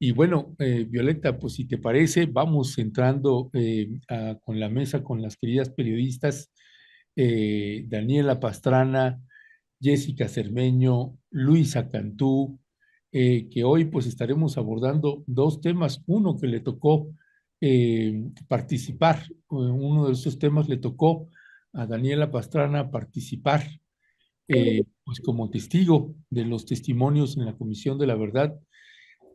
Y bueno, Violeta, pues si te parece, vamos entrando con la mesa con las queridas periodistas Daniela Pastrana, Jessica Cermeño, Luisa Cantú, que hoy pues estaremos abordando dos temas. Uno que le tocó participar, uno de esos temas le tocó a Daniela Pastrana participar pues como testigo de los testimonios en la Comisión de la Verdad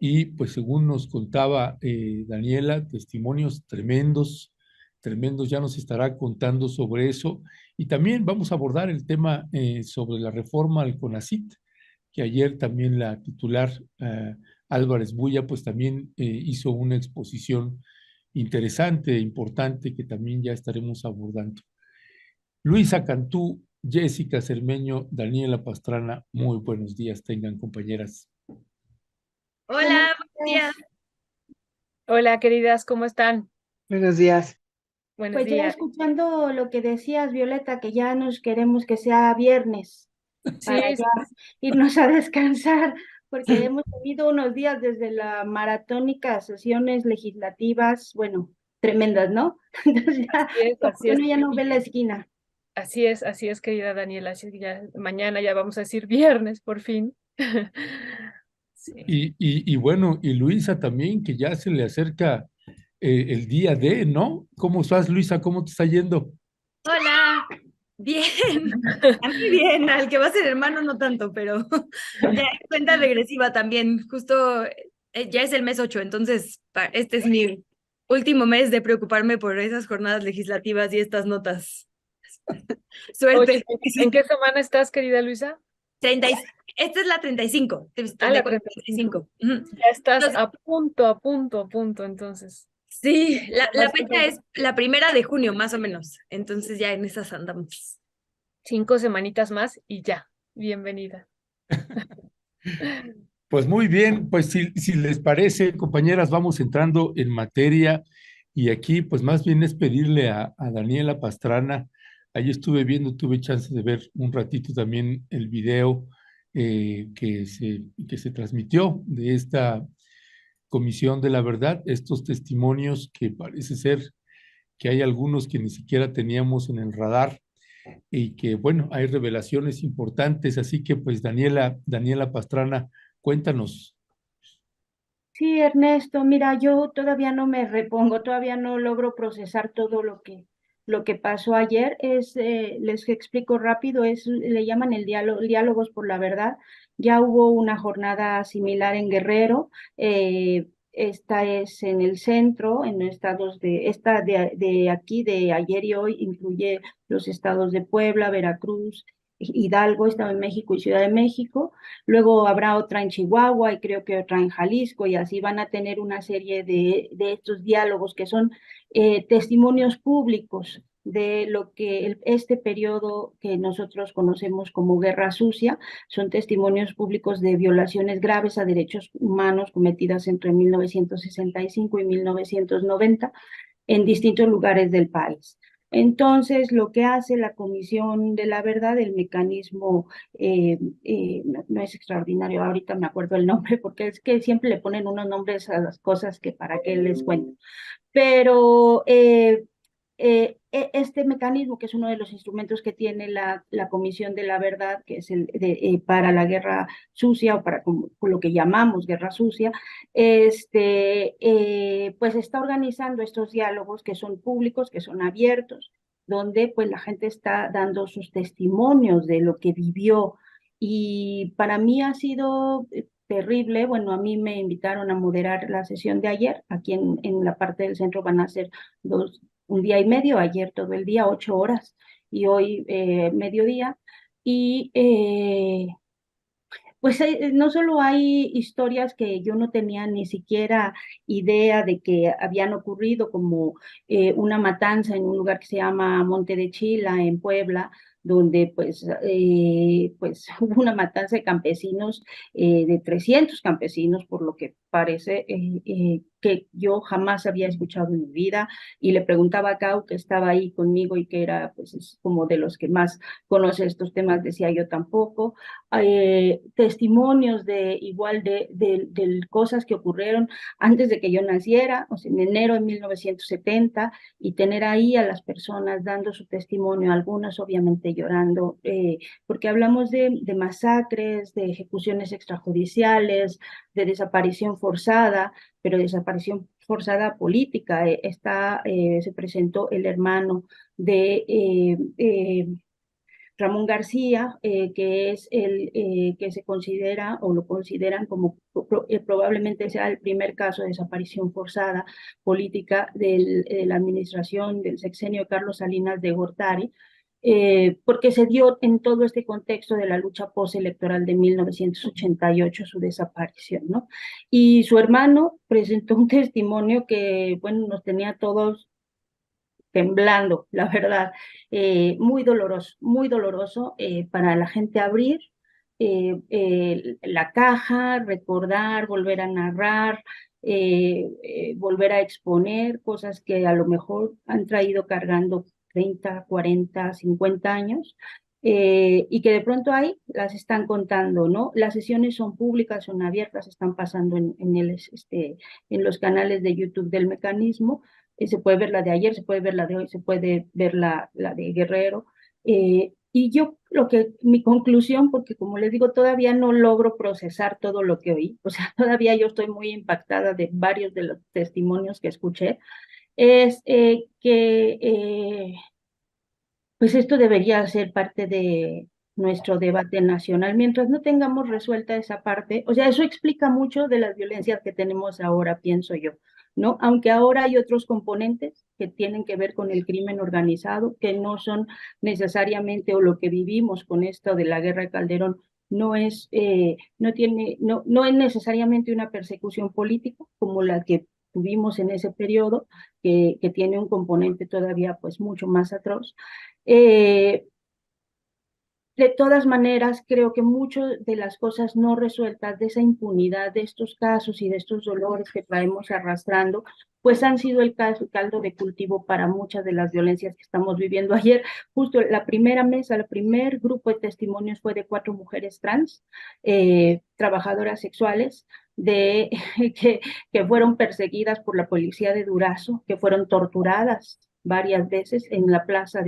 y pues según nos contaba Daniela, testimonios tremendos, tremendos, ya nos estará contando sobre eso. Y también vamos a abordar el tema sobre la reforma al CONACYT, que ayer también la titular Álvarez Bulla pues también hizo una exposición interesante e importante que también ya estaremos abordando. Luisa Cantú, Jessica Cermeño, Daniela Pastrana, muy buenos días, tengan compañeras. Buenos Hola, buenos días. días. Hola, queridas, ¿cómo están? Buenos días. Buenos Pues ya días. escuchando lo que decías, Violeta, que ya nos queremos que sea viernes para Sí, ya irnos a descansar, porque hemos tenido unos días desde la maratónica sesiones legislativas, bueno, tremendas, ¿no? Entonces ya, como así que es, uno ya no ve la esquina. así es, querida Daniela. Así es que ya mañana ya vamos a decir viernes, por fin. Sí. Y bueno, y Luisa también, que ya se le acerca el día de, ¿no? ¿Cómo estás, Luisa? ¿Cómo te está yendo? Hola, bien. A mí bien, al que va a ser hermano no tanto, pero ya es cuenta regresiva también. Justo ya es el mes 8, entonces este es mi último mes de preocuparme por esas jornadas legislativas y estas notas. Oye, Suerte. ¿en Sí. qué semana estás, querida Luisa? 30 esta es la 35, Ah, de la 35. 45. Ujú. Ya estás Entonces, a punto, entonces. sí, la Más fecha es la 1 de junio, más o menos. Entonces ya en esas andamos. 5 semanitas más y ya. Bienvenida. Pues muy bien, pues si les parece, compañeras, vamos entrando en materia y aquí pues más bien es pedirle a Daniela Pastrana, ahí estuve viendo, tuve chance de ver un ratito también el video que se transmitió de esta Comisión de la Verdad, estos testimonios que parece ser que hay algunos que ni siquiera teníamos en el radar y que, bueno, hay revelaciones importantes. Así que, pues, Daniela Pastrana, cuéntanos. Sí, Ernesto, mira, yo todavía no me repongo, todavía no logro procesar todo lo que pasó ayer. Les explico rápido, le llaman el diálogos por la verdad. Ya hubo una jornada similar en Guerrero. Esta es en el centro, en los estados de aquí, de ayer y hoy, incluye los estados de Puebla, Veracruz, Hidalgo, Estado de México y Ciudad de México. Luego habrá otra en Chihuahua y creo que otra en Jalisco, y así van a tener una serie de estos diálogos que son testimonios públicos de lo que este periodo que nosotros conocemos como Guerra Sucia. Son testimonios públicos de violaciones graves a derechos humanos cometidas entre 1965 y 1990 en distintos lugares del país. Entonces, lo que hace la Comisión de la Verdad, el mecanismo, no es extraordinario, ahorita me acuerdo el nombre, porque es que siempre le ponen unos nombres a las cosas que para qué les cuento, pero este mecanismo, que es uno de los instrumentos que tiene la Comisión de la Verdad, que es para la guerra sucia, o para como lo que llamamos guerra sucia, pues está organizando estos diálogos que son públicos, que son abiertos, donde pues la gente está dando sus testimonios de lo que vivió. Y para mí ha sido terrible. Bueno, a mí me invitaron a moderar la sesión de ayer. Aquí en la parte del centro van a ser un día y medio, ayer todo el día, 8 horas, y hoy mediodía. Y pues no solo hay historias que yo no tenía ni siquiera idea de que habían ocurrido, como una matanza en un lugar que se llama Monte de Chila, en Puebla, donde pues hubo una matanza de campesinos, de 300 campesinos, por lo que parece, que yo jamás había escuchado en mi vida, y le preguntaba a Cau, que estaba ahí conmigo y que era pues es como de los que más conoce estos temas, decía yo tampoco. Testimonios de igual de cosas que ocurrieron antes de que yo naciera, o sea, en enero de 1970, y tener ahí a las personas dando su testimonio, algunas obviamente llorando, porque hablamos de masacres, de ejecuciones extrajudiciales, de desaparición forzada, pero desaparición forzada política. Se presentó el hermano de Ramón García, que es que se considera o lo consideran como probablemente sea el primer caso de desaparición forzada política de la administración del sexenio de Carlos Salinas de Gortari, porque se dio en todo este contexto de la lucha postelectoral de 1988 su desaparición, ¿no? Y su hermano presentó un testimonio que, bueno, nos tenía todos temblando, la verdad, muy doloroso para la gente abrir la caja, recordar, volver a narrar, volver a exponer cosas que a lo mejor han traído cargando 30, 40, 50 años. Y que de pronto ahí las están contando, ¿no? Las sesiones son públicas, son abiertas, están pasando en los canales de YouTube del mecanismo. Se puede ver la de ayer, se puede ver la de hoy, se puede ver la de Guerrero. Y yo mi conclusión, porque como les digo, todavía no logro procesar todo lo que oí, o sea, todavía yo estoy muy impactada de varios de los testimonios que escuché, es pues esto debería ser parte de nuestro debate nacional. Mientras no tengamos resuelta esa parte, o sea, eso explica mucho de las violencias que tenemos ahora, pienso yo, ¿no? Aunque ahora hay otros componentes que tienen que ver con el crimen organizado, que no son necesariamente, o lo que vivimos con esto de la guerra de Calderón, no es necesariamente una persecución política como la que tuvimos en ese periodo, que tiene un componente todavía pues mucho más atroz. Eh, de todas maneras, creo que muchas de las cosas no resueltas, de esa impunidad, de estos casos y de estos dolores que traemos arrastrando, pues han sido el caldo de cultivo para muchas de las violencias que estamos viviendo. Ayer, justo la primera mesa, el primer grupo de testimonios fue de 4 mujeres trans, trabajadoras sexuales, que fueron perseguidas por la policía de Durazo, que fueron torturadas varias veces en la plaza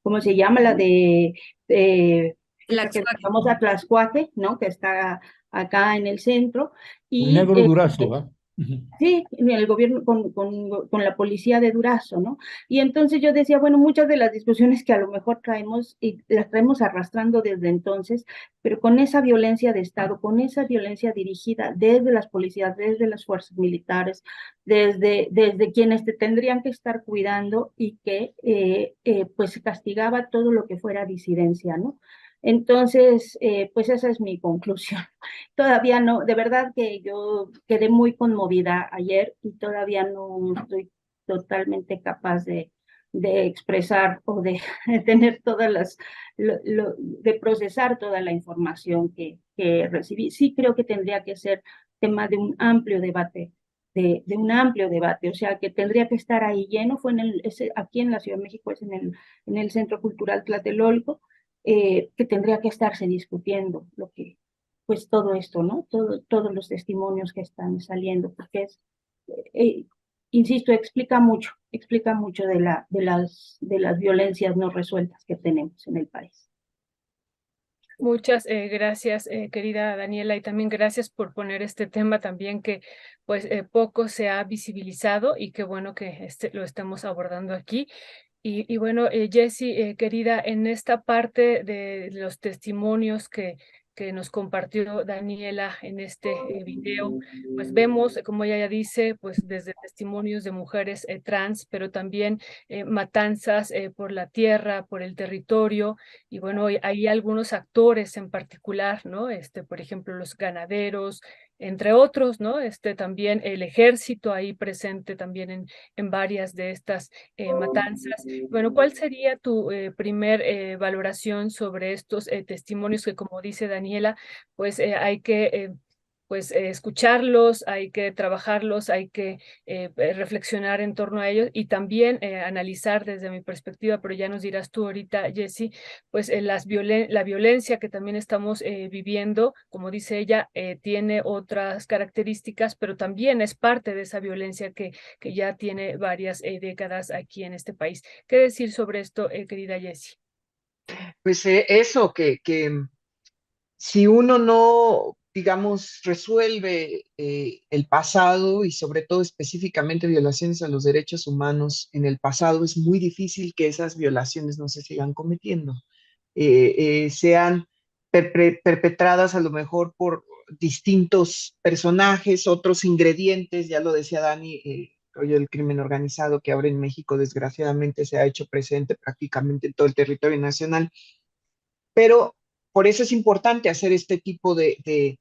¿cómo se llama? La de que vamos a Tlaxcuaque, ¿no? Que está acá en el centro. El Y negro Durazo, ¿ah? sí, el gobierno con la policía de Durazo, ¿no? Y entonces yo decía, bueno, muchas de las discusiones que a lo mejor traemos, y las traemos arrastrando desde entonces, pero con esa violencia de Estado, con esa violencia dirigida desde las policías, desde las fuerzas militares, desde quienes te tendrían que estar cuidando, y que pues se castigaba todo lo que fuera disidencia, ¿no? Entonces, pues esa es mi conclusión. Todavía no, de verdad que yo quedé muy conmovida ayer y todavía no estoy totalmente capaz de expresar o de tener todas de procesar toda la información que recibí. Sí creo que tendría que ser tema de un amplio debate, de un amplio debate, o sea, que tendría que estar ahí lleno. Fue aquí en la Ciudad de México, es en el Centro Cultural Tlatelolco, que tendría que estarse discutiendo pues todo esto, ¿no? Todos los testimonios que están saliendo, porque eh, insisto, explica mucho de las violencias no resueltas que tenemos en el país. Muchas gracias, querida Daniela, y también gracias por poner este tema también que pues poco se ha visibilizado, y qué bueno que lo estemos abordando aquí. Y bueno, Jessie, querida, en esta parte de los testimonios que nos compartió Daniela en este video, pues vemos, como ella ya dice, pues desde testimonios de mujeres trans, pero también matanzas por la tierra, por el territorio, y bueno, hay algunos actores en particular, ¿no? Por ejemplo, los ganaderos, entre otros, ¿no? También el ejército ahí presente también en varias de estas matanzas. Bueno, ¿cuál sería tu primer valoración sobre estos testimonios que, como dice Daniela, pues hay que pues escucharlos, hay que trabajarlos, hay que reflexionar en torno a ellos y también analizar desde mi perspectiva, pero ya nos dirás tú ahorita, Jessie, pues la violencia que también estamos viviendo, como dice ella, tiene otras características, pero también es parte de esa violencia que ya tiene varias décadas aquí en este país. ¿Qué decir sobre esto, querida Jessie? Pues eso, que si uno no, digamos, resuelve el pasado y sobre todo específicamente violaciones a los derechos humanos en el pasado, es muy difícil que esas violaciones no se sigan cometiendo. Sean perpetradas a lo mejor por distintos personajes, otros ingredientes, ya lo decía Dani, hoy el crimen organizado que ahora en México desgraciadamente se ha hecho presente prácticamente en todo el territorio nacional, pero por eso es importante hacer este tipo de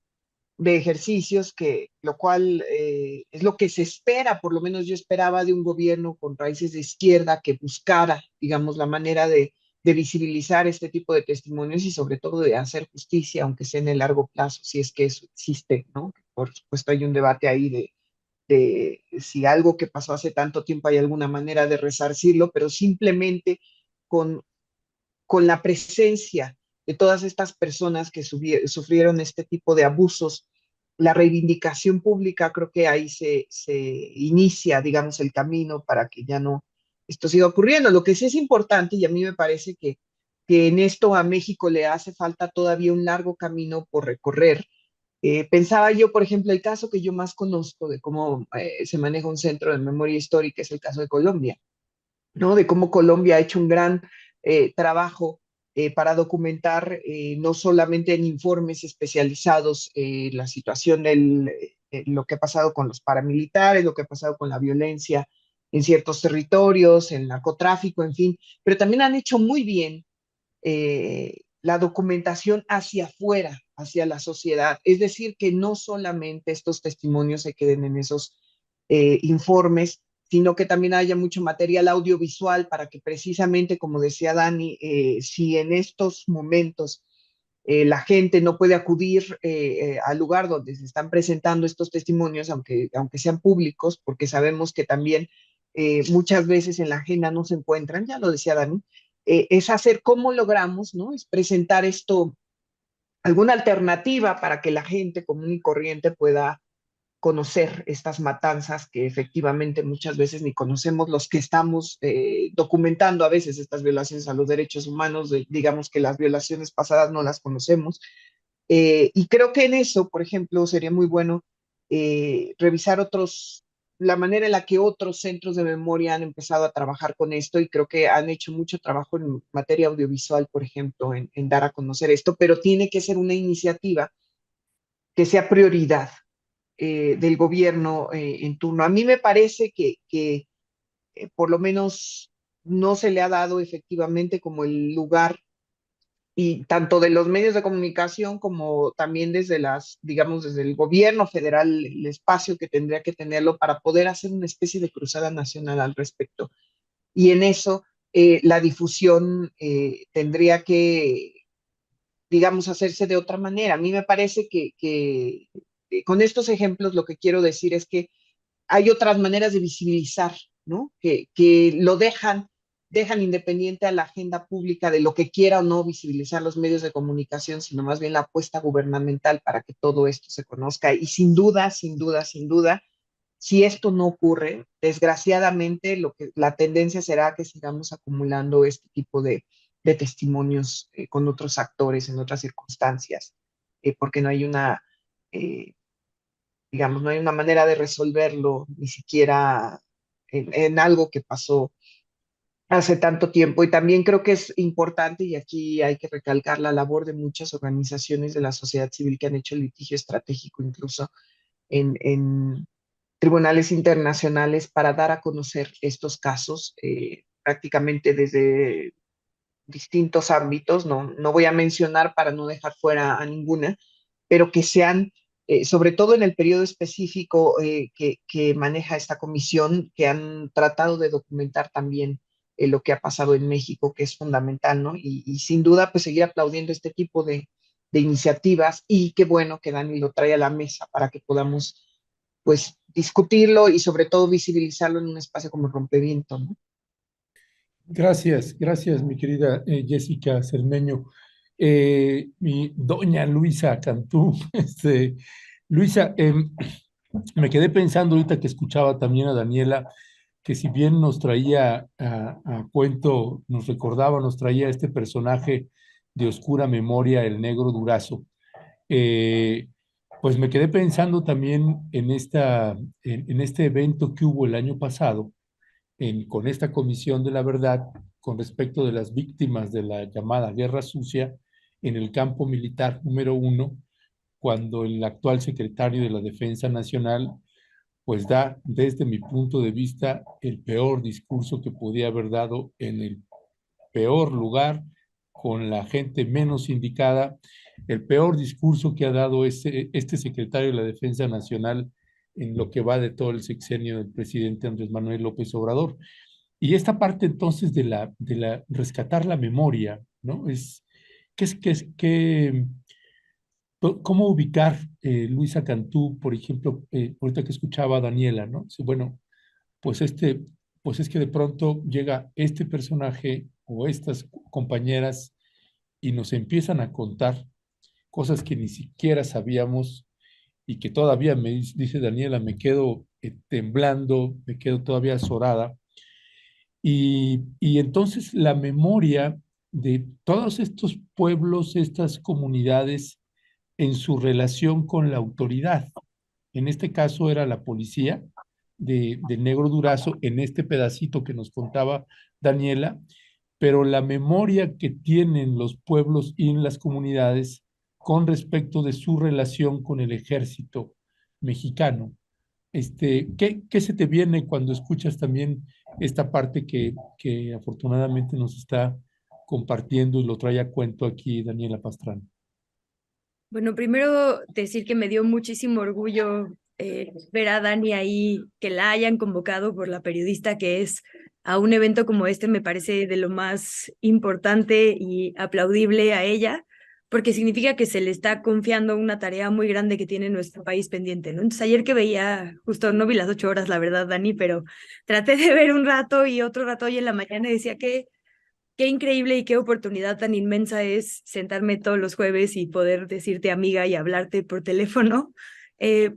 ejercicios, que, lo cual es lo que se espera, por lo menos yo esperaba de un gobierno con raíces de izquierda que buscara, digamos, la manera de visibilizar este tipo de testimonios y sobre todo de hacer justicia, aunque sea en el largo plazo, si es que eso existe, ¿no? Por supuesto hay un debate ahí de si algo que pasó hace tanto tiempo hay alguna manera de resarcirlo, pero simplemente con la presencia de todas estas personas que sufrieron este tipo de abusos, la reivindicación pública, creo que ahí se inicia, digamos, el camino para que ya no esto siga ocurriendo. Lo que sí es importante, y a mí me parece que en esto a México le hace falta todavía un largo camino por recorrer. Pensaba yo, por ejemplo, el caso que yo más conozco de cómo se maneja un centro de memoria histórica es el caso de Colombia, ¿no? De cómo Colombia ha hecho un gran trabajo para documentar no solamente en informes especializados la situación lo que ha pasado con los paramilitares, lo que ha pasado con la violencia en ciertos territorios, el narcotráfico, en fin, pero también han hecho muy bien la documentación hacia afuera, hacia la sociedad. Es decir, que no solamente estos testimonios se queden en esos informes, sino que también haya mucho material audiovisual para que precisamente, como decía Dani, si en estos momentos la gente no puede acudir al lugar donde se están presentando estos testimonios, aunque sean públicos, porque sabemos que también muchas veces en la agenda no se encuentran, ya lo decía Dani, es hacer cómo logramos, ¿no? Es presentar esto, alguna alternativa para que la gente común y corriente pueda conocer estas matanzas que efectivamente muchas veces ni conocemos los que estamos documentando a veces estas violaciones a los derechos humanos, digamos que las violaciones pasadas no las conocemos. Y creo que en eso, por ejemplo, sería muy bueno revisar la manera en la que otros centros de memoria han empezado a trabajar con esto y creo que han hecho mucho trabajo en materia audiovisual, por ejemplo, en dar a conocer esto, pero tiene que ser una iniciativa que sea prioridad del gobierno en turno. A mí me parece que por lo menos no se le ha dado efectivamente como el lugar y tanto de los medios de comunicación como también desde digamos, desde el gobierno federal, el espacio que tendría que tenerlo para poder hacer una especie de cruzada nacional al respecto. Y en eso la difusión tendría que, digamos, hacerse de otra manera. A mí me parece que con estos ejemplos lo que quiero decir es que hay otras maneras de visibilizar, ¿no? Que lo dejan independiente a la agenda pública de lo que quiera o no visibilizar los medios de comunicación, sino más bien la apuesta gubernamental para que todo esto se conozca. Y sin duda, sin duda, sin duda, si esto no ocurre, desgraciadamente la tendencia será que sigamos acumulando este tipo de testimonios con otros actores en otras circunstancias, porque no hay eh, digamos, no hay una manera de resolverlo, ni siquiera en algo que pasó hace tanto tiempo. Y también creo que es importante, y aquí hay que recalcar la labor de muchas organizaciones de la sociedad civil que han hecho litigio estratégico incluso en tribunales internacionales para dar a conocer estos casos prácticamente desde distintos ámbitos, no voy a mencionar para no dejar fuera a ninguna, pero que sean, sobre todo en el periodo específico que maneja esta comisión, que han tratado de documentar también lo que ha pasado en México, que es fundamental, ¿no? Y sin duda, pues seguir aplaudiendo este tipo de iniciativas, y qué bueno que Dani lo trae a la mesa para que podamos pues discutirlo y sobre todo visibilizarlo en un espacio como Rompeviento, ¿no? Gracias, gracias, mi querida Jessica Cermeño. Mi doña Luisa Cantú, Luisa, me quedé pensando ahorita que escuchaba también a Daniela, que si bien nos traía a cuento, nos recordaba, nos traía este personaje de oscura memoria, el negro Durazo. Eh, pues me quedé pensando también en este evento que hubo el año pasado, con esta Comisión de la Verdad, con respecto de las víctimas de la llamada Guerra Sucia en el campo militar número 1, cuando el actual secretario de la Defensa Nacional pues da, desde mi punto de vista, el peor discurso que podía haber dado en el peor lugar, con la gente menos indicada, el peor discurso que ha dado este secretario de la Defensa Nacional en lo que va de todo el sexenio del presidente Andrés Manuel López Obrador. Y esta parte entonces de la rescatar la memoria, ¿no? ¿Cómo ubicar, Luisa Cantú, por ejemplo, ahorita que escuchaba a Daniela, ¿no? Dice, bueno, pues pues es que de pronto llega este personaje o estas compañeras y nos empiezan a contar cosas que ni siquiera sabíamos y que todavía dice Daniela, me quedo temblando, me quedo todavía azorada. Y entonces la memoria de todos estos pueblos, estas comunidades, en su relación con la autoridad. En este caso era la policía de Negro Durazo, en este pedacito que nos contaba Daniela, pero la memoria que tienen los pueblos y en las comunidades con respecto de su relación con el ejército mexicano. ¿Qué se te viene cuando escuchas también esta parte que afortunadamente nos está compartiendo y lo trae a cuento aquí Daniela Pastrana? Bueno, primero decir que me dio muchísimo orgullo ver a Dani ahí, que la hayan convocado por la periodista que es a un evento como este, me parece de lo más importante y aplaudible a ella, porque significa que se le está confiando una tarea muy grande que tiene nuestro país pendiente, ¿no? Entonces ayer que veía, justo no vi las 8 horas, la verdad, Dani, pero traté de ver un rato y otro rato hoy en la mañana y decía que qué increíble y qué oportunidad tan inmensa es sentarme todos los jueves y poder decirte amiga y hablarte por teléfono,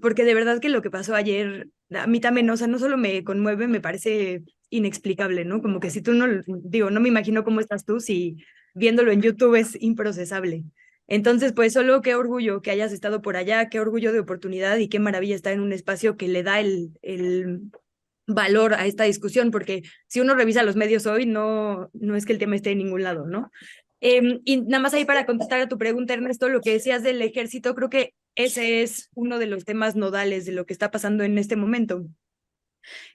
porque de verdad que lo que pasó ayer, a mí también, o sea, no solo me conmueve, me parece inexplicable, ¿no? Como que si tú no, digo, no me imagino cómo estás tú si viéndolo en YouTube es improcesable. Entonces, pues solo qué orgullo que hayas estado por allá, qué orgullo de oportunidad y qué maravilla estar en un espacio que le da el valor a esta discusión, porque si uno revisa los medios hoy, no es que el tema esté en ningún lado, ¿no? Y nada más ahí para contestar a tu pregunta, Ernesto, lo que decías del ejército, creo que ese es uno de los temas nodales de lo que está pasando en este momento.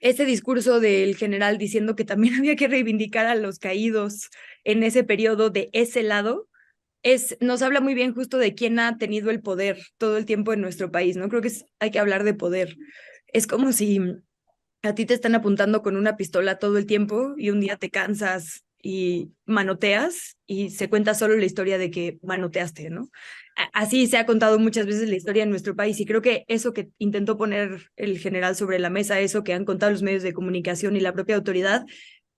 Ese discurso del general diciendo que también había que reivindicar a los caídos en ese periodo de ese lado, nos habla muy bien justo de quién ha tenido el poder todo el tiempo en nuestro país, ¿no? Creo que hay que hablar de poder. Es como si a ti te están apuntando con una pistola todo el tiempo y un día te cansas y manoteas y se cuenta solo la historia de que manoteaste, ¿no? Así se ha contado muchas veces la historia en nuestro país y creo que eso que intentó poner el general sobre la mesa, eso que han contado los medios de comunicación y la propia autoridad,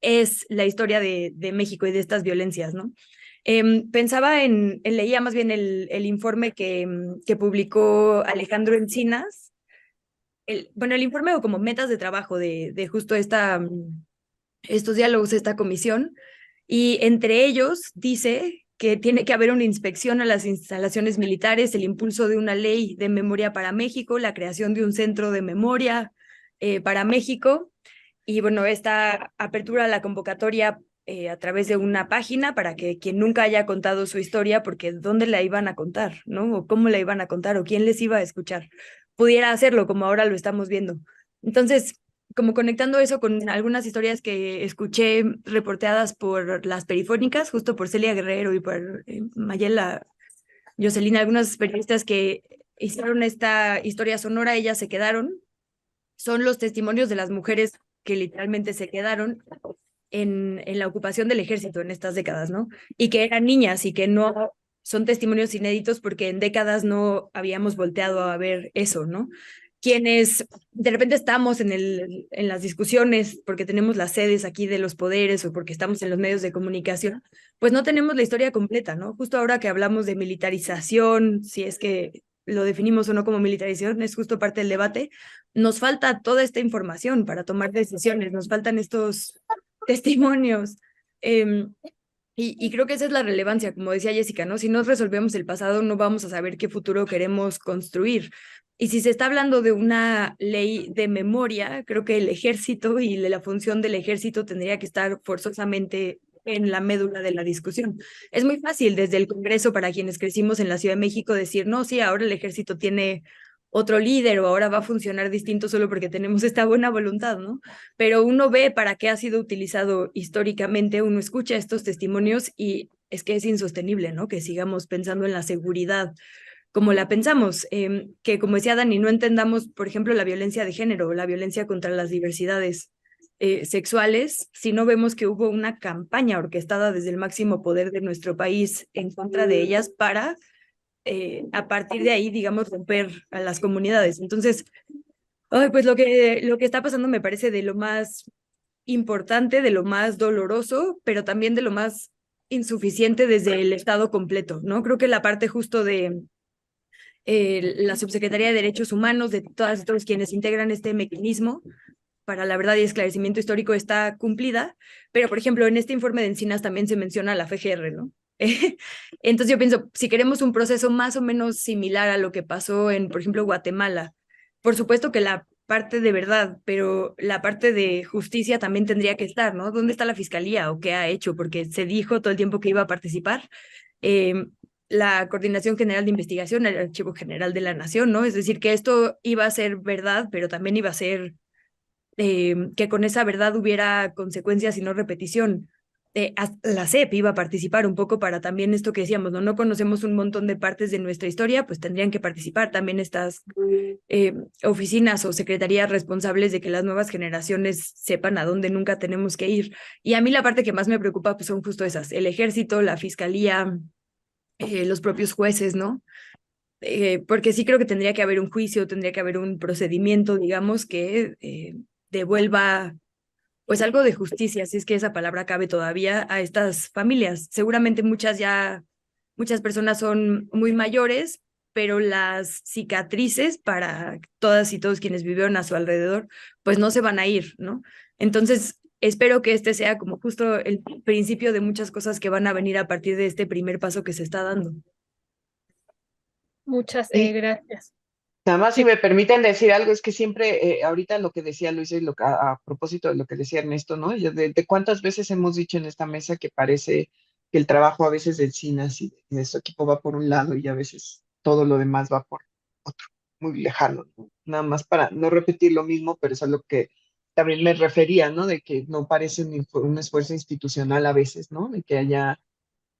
es la historia de México y de estas violencias, ¿no? Pensaba leía más bien el informe que publicó Alejandro Encinas, el informe o como metas de trabajo de justo estos diálogos, esta comisión, y entre ellos dice que tiene que haber una inspección a las instalaciones militares, el impulso de una ley de memoria para México, la creación de un centro de memoria para México, y bueno, esta apertura a la convocatoria a través de una página para que quien nunca haya contado su historia, porque ¿dónde la iban a contar, no? O cómo la iban a contar, o quién les iba a escuchar, pudiera hacerlo como ahora lo estamos viendo. Entonces, como conectando eso con algunas historias que escuché reporteadas por las perifónicas, justo por Celia Guerrero y por Mayela Jocelyn, algunas periodistas que hicieron esta historia sonora, ellas se quedaron, son los testimonios de las mujeres que literalmente se quedaron en la ocupación del ejército en estas décadas, ¿no? Y que eran niñas y que no son testimonios inéditos porque en décadas no habíamos volteado a ver eso, ¿no? Quienes de repente estamos en las discusiones porque tenemos las sedes aquí de los poderes o porque estamos en los medios de comunicación, pues no tenemos la historia completa, ¿no? Justo ahora que hablamos de militarización, si es que lo definimos o no como militarización, es justo parte del debate, nos falta toda esta información para tomar decisiones, nos faltan estos testimonios. Y creo que esa es la relevancia, como decía Jessica, ¿no? Si no resolvemos el pasado, no vamos a saber qué futuro queremos construir. Y si se está hablando de una ley de memoria, creo que el ejército y la función del ejército tendría que estar forzosamente en la médula de la discusión. Es muy fácil desde el Congreso para quienes crecimos en la Ciudad de México decir, no, sí, ahora el ejército tiene otro líder o ahora va a funcionar distinto solo porque tenemos esta buena voluntad, ¿no? Pero uno ve para qué ha sido utilizado históricamente, uno escucha estos testimonios y es que es insostenible, ¿no? Que sigamos pensando en la seguridad como la pensamos, que como decía Dani, no entendamos, por ejemplo, la violencia de género, la violencia contra las diversidades sexuales, si no vemos que hubo una campaña orquestada desde el máximo poder de nuestro país en contra de ellas para, a partir de ahí, digamos, romper a las comunidades. Entonces, ay, pues lo que está pasando me parece de lo más importante, de lo más doloroso, pero también de lo más insuficiente desde el Estado completo, ¿no? Creo que la parte justo de la Subsecretaría de Derechos Humanos, de todas y todos quienes integran este mecanismo para la verdad y esclarecimiento histórico está cumplida, pero por ejemplo en este informe de Encinas también se menciona la FGR, ¿no? Entonces yo pienso, si queremos un proceso más o menos similar a lo que pasó en, por ejemplo, Guatemala, por supuesto que la parte de verdad, pero la parte de justicia también tendría que estar, ¿no? ¿Dónde está la fiscalía o qué ha hecho? Porque se dijo todo el tiempo que iba a participar. La Coordinación General de Investigación, el Archivo General de la Nación, ¿no? Es decir, que esto iba a ser verdad, pero también iba a ser que con esa verdad hubiera consecuencias y no repetición. La CEP iba a participar un poco para también esto que decíamos, ¿no? No conocemos un montón de partes de nuestra historia, pues tendrían que participar también estas oficinas o secretarías responsables de que las nuevas generaciones sepan a dónde nunca tenemos que ir. Y a mí la parte que más me preocupa pues son justo esas, el ejército, la fiscalía, los propios jueces, ¿no? Porque sí creo que tendría que haber un juicio, tendría que haber un procedimiento, digamos, que devuelva pues algo de justicia, si es que esa palabra cabe todavía, a estas familias. Seguramente muchas personas son muy mayores, pero las cicatrices para todas y todos quienes vivieron a su alrededor, pues no se van a ir, ¿no? Entonces, espero que este sea como justo el principio de muchas cosas que van a venir a partir de este primer paso que se está dando. Muchas Sí, gracias. nada más si Sí, me permiten decir algo, es que siempre, ahorita lo que decía Luisa y a propósito de lo que decía Ernesto, ¿no? De cuántas veces hemos dicho en esta mesa que parece que el trabajo a veces del CINAS y de su equipo va por un lado y a veces todo lo demás va por otro, muy lejano, ¿no? Nada más para no repetir lo mismo, pero es a lo que también me refería, ¿no? De que no parece un esfuerzo institucional a veces, ¿no? De que haya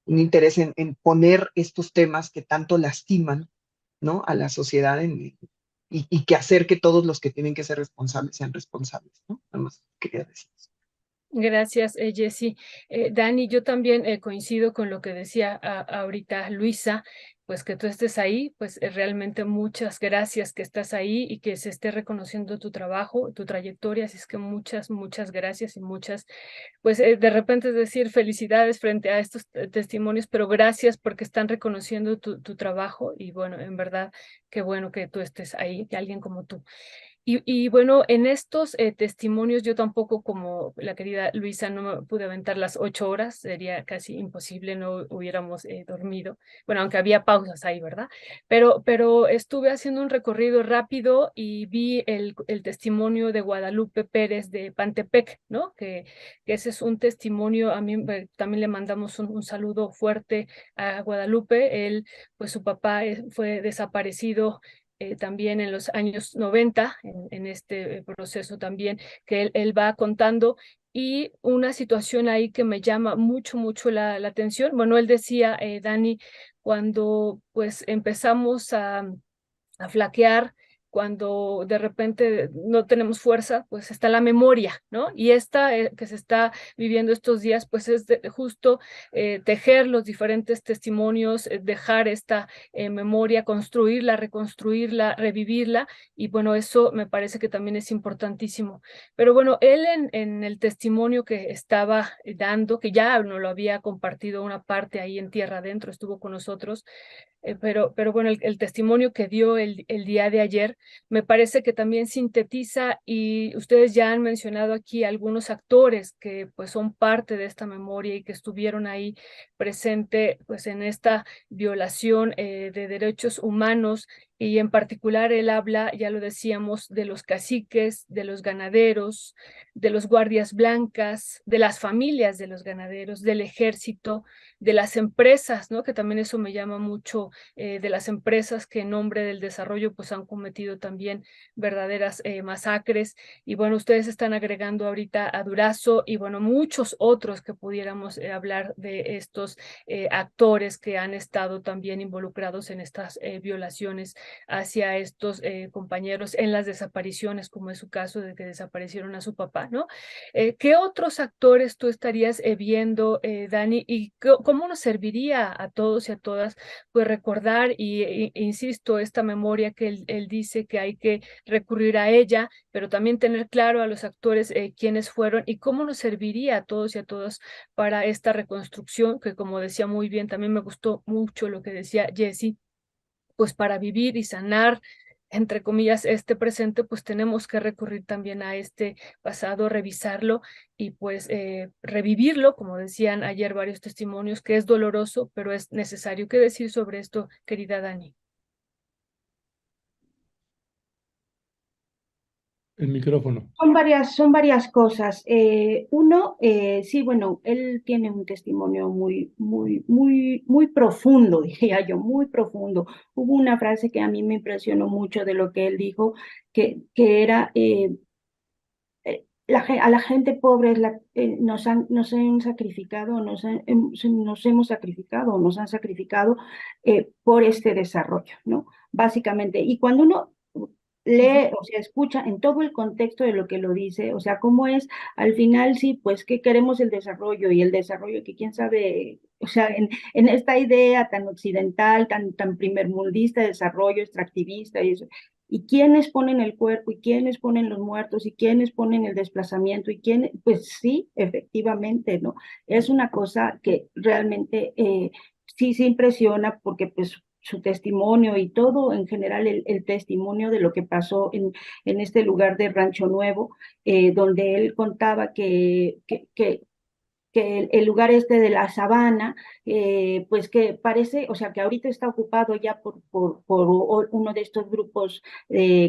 un interés en poner estos temas que tanto lastiman, ¿no? A la sociedad y que hacer que todos los que tienen que ser responsables sean responsables, ¿no? Nada más quería decir eso. gracias, Jessy. Dani, yo también coincido con lo que decía ahorita Luisa, pues que tú estés ahí, pues realmente muchas gracias que estás ahí y que se esté reconociendo tu trabajo, tu trayectoria, así es que muchas gracias y muchas, pues de repente es decir felicidades frente a estos testimonios, pero gracias porque están reconociendo tu trabajo y bueno, en verdad, qué bueno que tú estés ahí, que alguien como tú. Y bueno, en estos testimonios yo tampoco, como la querida Luisa, no me pude aventar las 8 horas, sería casi imposible, no hubiéramos dormido. Bueno, aunque había pausas ahí, ¿verdad? Pero estuve haciendo un recorrido rápido y vi el testimonio de Guadalupe Pérez de Pantepec, ¿no? Que ese es un testimonio, a mí también le mandamos un saludo fuerte a Guadalupe. Él, pues su papá fue desaparecido también en los años 90, en este proceso también que él va contando, y una situación ahí que me llama mucho la atención. Bueno, él decía, Dani, cuando pues empezamos a flaquear cuando de repente no tenemos fuerza, pues está la memoria, ¿no? Y esta que se está viviendo estos días, pues es justo tejer los diferentes testimonios, dejar esta memoria, construirla, reconstruirla, revivirla, y bueno, eso me parece que también es importantísimo. Pero bueno, él en el testimonio que estaba dando, que ya nos lo había compartido una parte ahí en Tierra Adentro, estuvo con nosotros, pero bueno, el testimonio que dio el día de ayer me parece que también sintetiza, y ustedes ya han mencionado aquí algunos actores que pues son parte de esta memoria y que estuvieron ahí presente pues en esta violación de derechos humanos, y en particular él habla, ya lo decíamos, de los caciques, de los ganaderos, de los guardias blancas, de las familias de los ganaderos, del ejército, de las empresas, ¿no? Que también eso me llama mucho, de las empresas que en nombre del desarrollo pues han cometido también verdaderas masacres. Y bueno, ustedes están agregando ahorita a Durazo y bueno, muchos otros que pudiéramos hablar de estos actores que han estado también involucrados en estas violaciones hacia estos compañeros en las desapariciones, como es su caso de que desaparecieron a su papá, ¿no? ¿Qué otros actores tú estarías viendo, Dani, y cómo nos serviría a todos y a todas pues recordar y insisto, esta memoria que él dice que hay que recurrir a ella, pero también tener claro a los actores quiénes fueron y cómo nos serviría a todos y a todas para esta reconstrucción, que como decía muy bien, también me gustó mucho lo que decía Jessie, pues para vivir y sanar, entre comillas, este presente, pues tenemos que recurrir también a este pasado, revisarlo y pues revivirlo, como decían ayer varios testimonios, que es doloroso, pero es necesario. ¿Qué decir sobre esto, querida Dani? El micrófono. Son varias cosas. Uno, sí, bueno, él tiene un testimonio muy profundo, diría yo, muy profundo. Hubo una frase que a mí me impresionó mucho de lo que él dijo, que era, a la gente pobre nos han sacrificado, nos hemos sacrificado, nos han sacrificado por este desarrollo, ¿no? Básicamente. Y cuando uno lee, o sea, escucha en todo el contexto de lo que lo dice, o sea, cómo es, al final sí, pues que queremos el desarrollo y el desarrollo que quién sabe, o sea, en esta idea tan occidental, tan primermundista de desarrollo, extractivista y eso, y quiénes ponen el cuerpo, y quiénes ponen los muertos, y quiénes ponen el desplazamiento, y quiénes, pues sí, efectivamente, ¿no? Es una cosa que realmente sí se impresiona porque pues su testimonio y todo en general el testimonio de lo que pasó en este lugar de Rancho Nuevo, donde él contaba que el lugar este de la sabana, pues que parece, o sea, que ahorita está ocupado ya por uno de estos grupos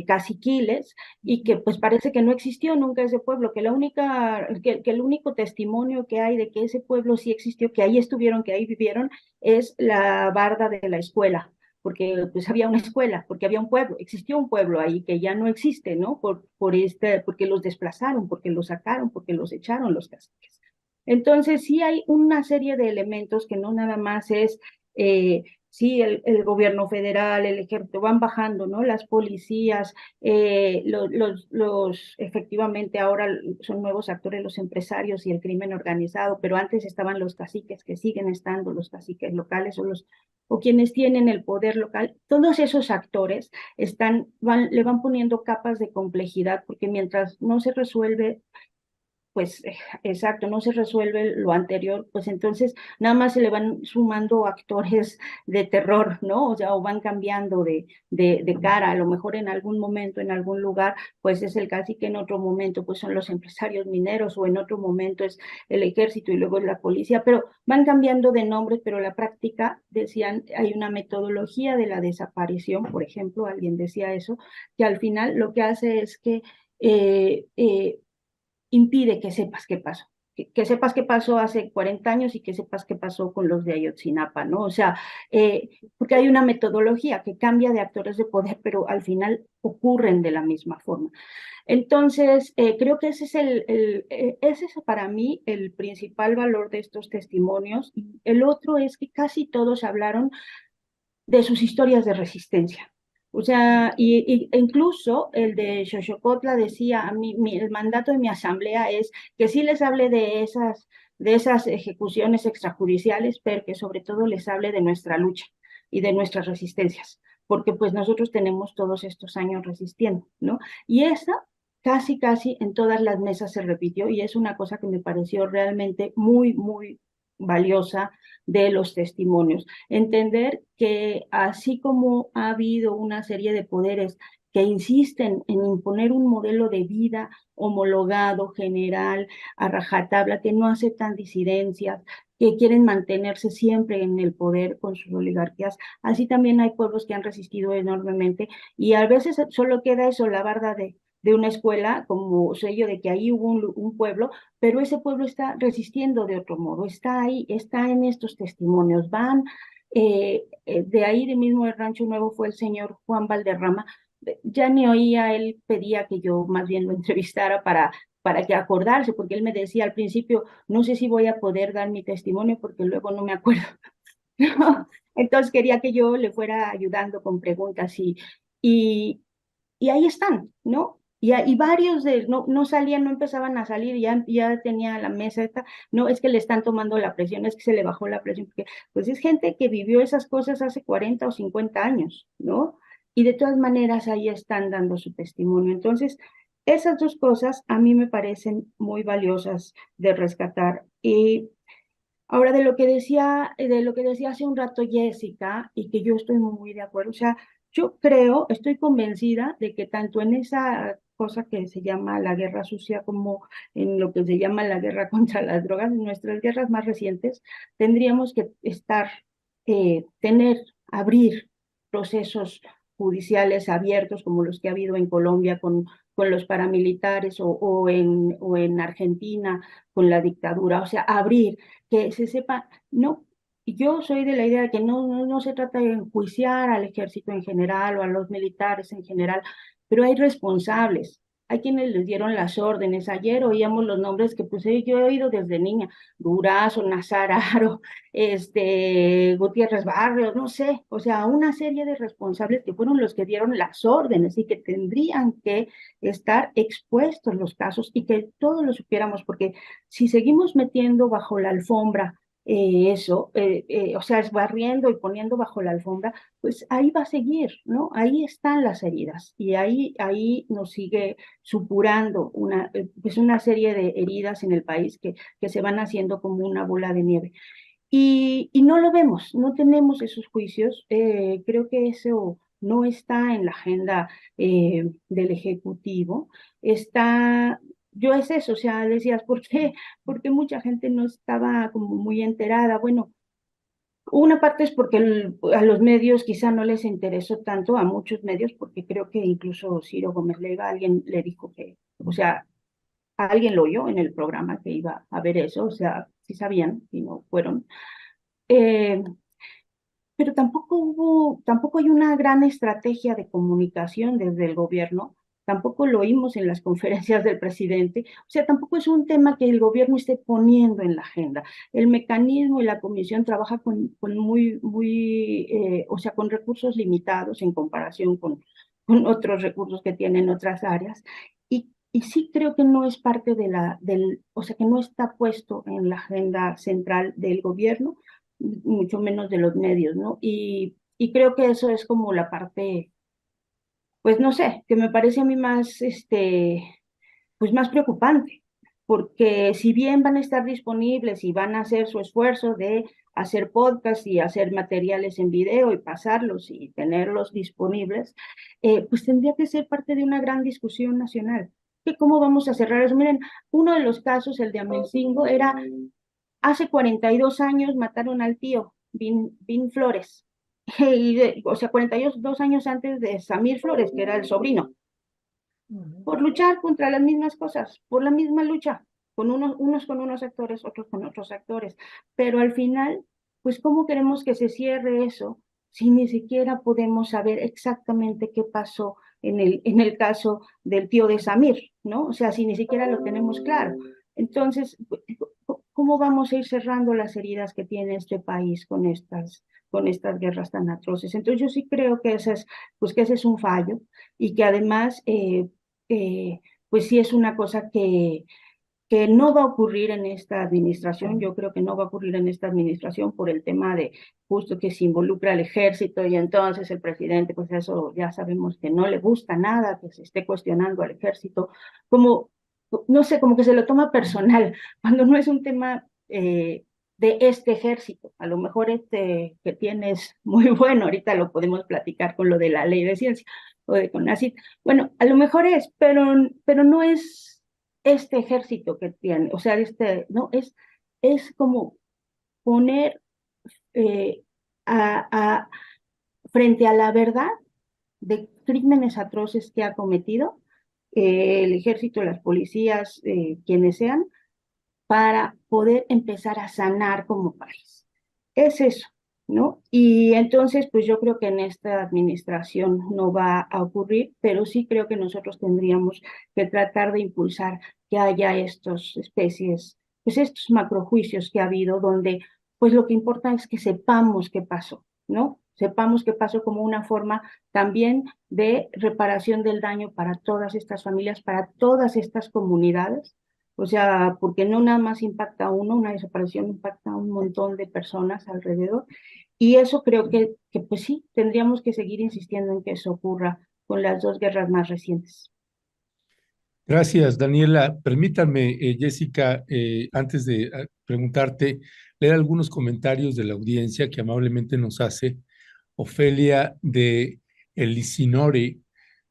caciquiles y que pues parece que no existió nunca ese pueblo, que el único testimonio que hay de que ese pueblo sí existió, que ahí estuvieron, que ahí vivieron, es la barda de la escuela. Porque pues había una escuela, porque había un pueblo, existió un pueblo ahí que ya no existe, ¿no? Porque los desplazaron, porque los sacaron, porque los echaron los caciques. Entonces, sí hay una serie de elementos que no nada más es, sí, el gobierno federal, el ejército, van bajando, ¿no? Las policías, efectivamente ahora son nuevos actores los empresarios y el crimen organizado, pero antes estaban los caciques, que siguen estando los caciques locales o quienes tienen el poder local. Todos esos actores le van poniendo capas de complejidad, porque mientras no se resuelve pues exacto, no se resuelve lo anterior, pues entonces nada más se le van sumando actores de terror, ¿no? O sea, o van cambiando de cara, a lo mejor en algún momento, en algún lugar, pues es el cacique, en otro momento, pues son los empresarios mineros, o en otro momento es el ejército y luego es la policía, pero van cambiando de nombres, pero la práctica, decían, hay una metodología de la desaparición, por ejemplo, alguien decía eso, que al final lo que hace es que impide que sepas qué pasó. Que sepas qué pasó hace 40 años y que sepas qué pasó con los de Ayotzinapa, ¿no? O sea, porque hay una metodología que cambia de actores de poder, pero al final ocurren de la misma forma. Entonces, creo que ese es para mí el principal valor de estos testimonios. Y el otro es que casi todos hablaron de sus historias de resistencia. O sea, e incluso el de Xochocotla decía, a mí, el mandato de mi asamblea es que sí les hable de esas ejecuciones extrajudiciales, pero que sobre todo les hable de nuestra lucha y de nuestras resistencias, porque pues nosotros tenemos todos estos años resistiendo, ¿no? Y esa casi en todas las mesas se repitió y es una cosa que me pareció realmente muy valiosa de los testimonios. Entender que así como ha habido una serie de poderes que insisten en imponer un modelo de vida homologado, general, a rajatabla, que no aceptan disidencias, que quieren mantenerse siempre en el poder con sus oligarquías. Así también hay pueblos que han resistido enormemente y a veces solo queda eso, la barda de una escuela como sello de que ahí hubo un pueblo, pero ese pueblo está resistiendo de otro modo, está ahí, está en estos testimonios, van, de ahí de mismo el Rancho Nuevo fue el señor Juan Valderrama, ya ni oía, él pedía que yo más bien lo entrevistara para que acordarse, porque él me decía al principio, no sé si voy a poder dar mi testimonio porque luego no me acuerdo. Entonces quería que yo le fuera ayudando con preguntas y, y ahí están, ¿no? Y varios no salían, no empezaban a salir, ya tenía la mesa esta, no, es que le están tomando la presión, es que se le bajó la presión, porque pues es gente que vivió esas cosas hace 40 o 50 años, ¿no? Y de todas maneras ahí están dando su testimonio. Entonces, esas dos cosas a mí me parecen muy valiosas de rescatar. Y ahora de lo que decía hace un rato Jessica, y que yo estoy muy de acuerdo, o sea, yo creo, estoy convencida de que tanto en esa cosa que se llama la guerra sucia como en lo que se llama la guerra contra las drogas, en nuestras guerras más recientes, tendríamos que abrir procesos judiciales abiertos como los que ha habido en Colombia con los paramilitares o en Argentina con la dictadura, o sea, abrir que se sepa, no, yo soy de la idea de que no se trata de enjuiciar al ejército en general o a los militares en general, pero hay responsables, hay quienes les dieron las órdenes. Ayer oíamos los nombres que pues yo he oído desde niña, Durazo, Nazararo, Gutiérrez Barrios, no sé, o sea, una serie de responsables que fueron los que dieron las órdenes y que tendrían que estar expuestos los casos y que todos lo supiéramos, porque si seguimos metiendo bajo la alfombra o sea, esbarriendo y poniendo bajo la alfombra, pues ahí va a seguir, ¿no? Ahí están las heridas y ahí nos sigue supurando pues una serie de heridas en el país que se van haciendo como una bola de nieve. Y no lo vemos, no tenemos esos juicios. Creo que eso no está en la agenda del Ejecutivo. Yo es eso, o sea, decías, ¿por qué? Porque mucha gente no estaba como muy enterada. Bueno, una parte es porque a los medios quizá no les interesó tanto, a muchos medios, porque creo que incluso Ciro Gómez Leiva, alguien le dijo que, o sea, alguien lo oyó en el programa que iba a ver eso, o sea, sí sabían y no fueron. Eh, pero tampoco hay una gran estrategia de comunicación desde el gobierno, tampoco lo oímos en las conferencias del presidente, o sea, tampoco es un tema que el gobierno esté poniendo en la agenda. El mecanismo y la comisión trabaja con o sea, con recursos limitados en comparación con otros recursos que tienen otras áreas. Y sí creo que no es parte o sea, que no está puesto en la agenda central del gobierno, mucho menos de los medios, ¿no? Y creo que eso es como la parte, pues no sé, que me parece a mí más, pues más preocupante, porque si bien van a estar disponibles y van a hacer su esfuerzo de hacer podcast y hacer materiales en video y pasarlos y tenerlos disponibles, pues tendría que ser parte de una gran discusión nacional. ¿Que ¿Cómo vamos a cerrar eso? Miren, uno de los casos, el de Amencingo, era hace 42 años mataron al tío, Bin Flores. O sea, 42 años antes de Samir Flores, que era el sobrino, por luchar contra las mismas cosas, por la misma lucha, unos con unos actores, otros con otros actores. Pero al final, pues, ¿cómo queremos que se cierre eso si ni siquiera podemos saber exactamente qué pasó en el caso del tío de Samir, ¿no? O sea, si ni siquiera lo tenemos claro. Entonces, ¿cómo vamos a ir cerrando las heridas que tiene este país con estas guerras tan atroces? Entonces yo sí creo que pues que ese es un fallo y que además, pues sí es una cosa que no va a ocurrir en esta administración. Yo creo que no va a ocurrir en esta administración por el tema de justo que se involucra al ejército y entonces el presidente, pues eso ya sabemos que no le gusta nada, que se esté cuestionando al ejército, como, no sé, como que se lo toma personal, cuando no es un tema de este ejército. A lo mejor este que tienes muy bueno, ahorita lo podemos platicar con lo de la ley de ciencia o de CONACYT. Bueno, a lo mejor es, pero no es este ejército que tiene, o sea, no, es como poner eh, a, a, frente a la verdad de crímenes atroces que ha cometido el ejército, las policías, quienes sean, para poder empezar a sanar como país. Es eso, ¿no? Y entonces, pues yo creo que en esta administración no va a ocurrir, pero sí creo que nosotros tendríamos que tratar de impulsar que haya estos especies, pues estos macrojuicios que ha habido, donde pues lo que importa es que sepamos qué pasó, ¿no? Sepamos qué pasó como una forma también de reparación del daño para todas estas familias, para todas estas comunidades, o sea, porque no nada más impacta a uno, una desaparición impacta a un montón de personas alrededor. Y eso creo que pues sí, tendríamos que seguir insistiendo en que eso ocurra con las dos guerras más recientes. Gracias, Daniela. Permítanme, Jessica, antes de preguntarte, leer algunos comentarios de la audiencia que amablemente nos hace. Ofelia de Elisinore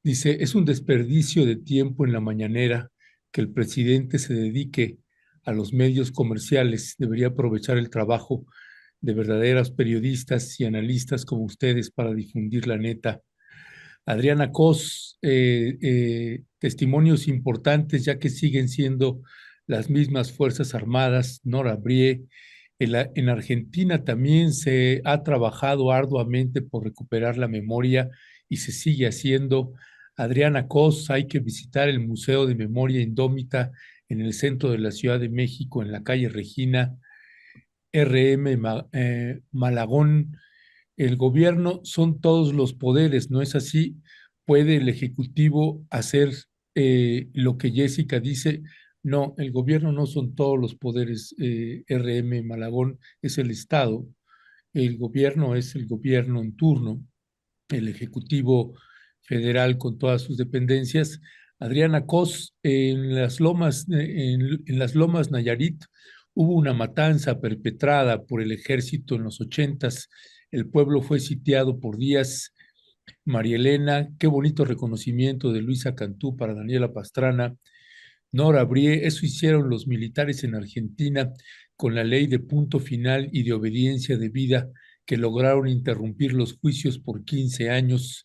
dice, es un desperdicio de tiempo en la mañanera que el presidente se dedique a los medios comerciales. Debería aprovechar el trabajo de verdaderos periodistas y analistas como ustedes para difundir la neta. Adriana Cos, testimonios importantes ya que siguen siendo las mismas Fuerzas Armadas. Nora Brie, en Argentina también se ha trabajado arduamente por recuperar la memoria y se sigue haciendo. Adriana Cos, hay que visitar el Museo de Memoria Indómita en el centro de la Ciudad de México, en la calle Regina. Malagón, el gobierno son todos los poderes, ¿no es así? ¿Puede el Ejecutivo hacer lo que Jessica dice? No, el gobierno no son todos los poderes. RM Malagón es el Estado, el gobierno es el gobierno en turno, el Ejecutivo Federal con todas sus dependencias. Adriana Cos, en las Lomas Nayarit hubo una matanza perpetrada por el ejército en los 80s. El pueblo fue sitiado por días. María Elena, qué bonito reconocimiento de Luisa Cantú para Daniela Pastrana. Nora Brie, eso hicieron los militares en Argentina con la ley de punto final y de obediencia debida que lograron interrumpir los juicios por 15 años.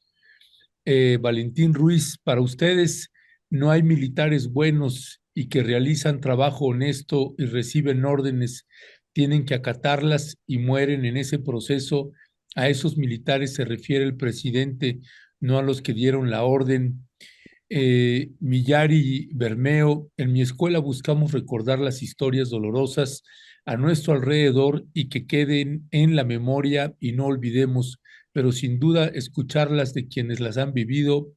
Valentín Ruiz, para ustedes no hay militares buenos y que realizan trabajo honesto y reciben órdenes, tienen que acatarlas y mueren en ese proceso. A esos militares se refiere el presidente, no a los que dieron la orden. Millari Bermeo, en mi escuela buscamos recordar las historias dolorosas a nuestro alrededor y que queden en la memoria y no olvidemos, pero sin duda escucharlas de quienes las han vivido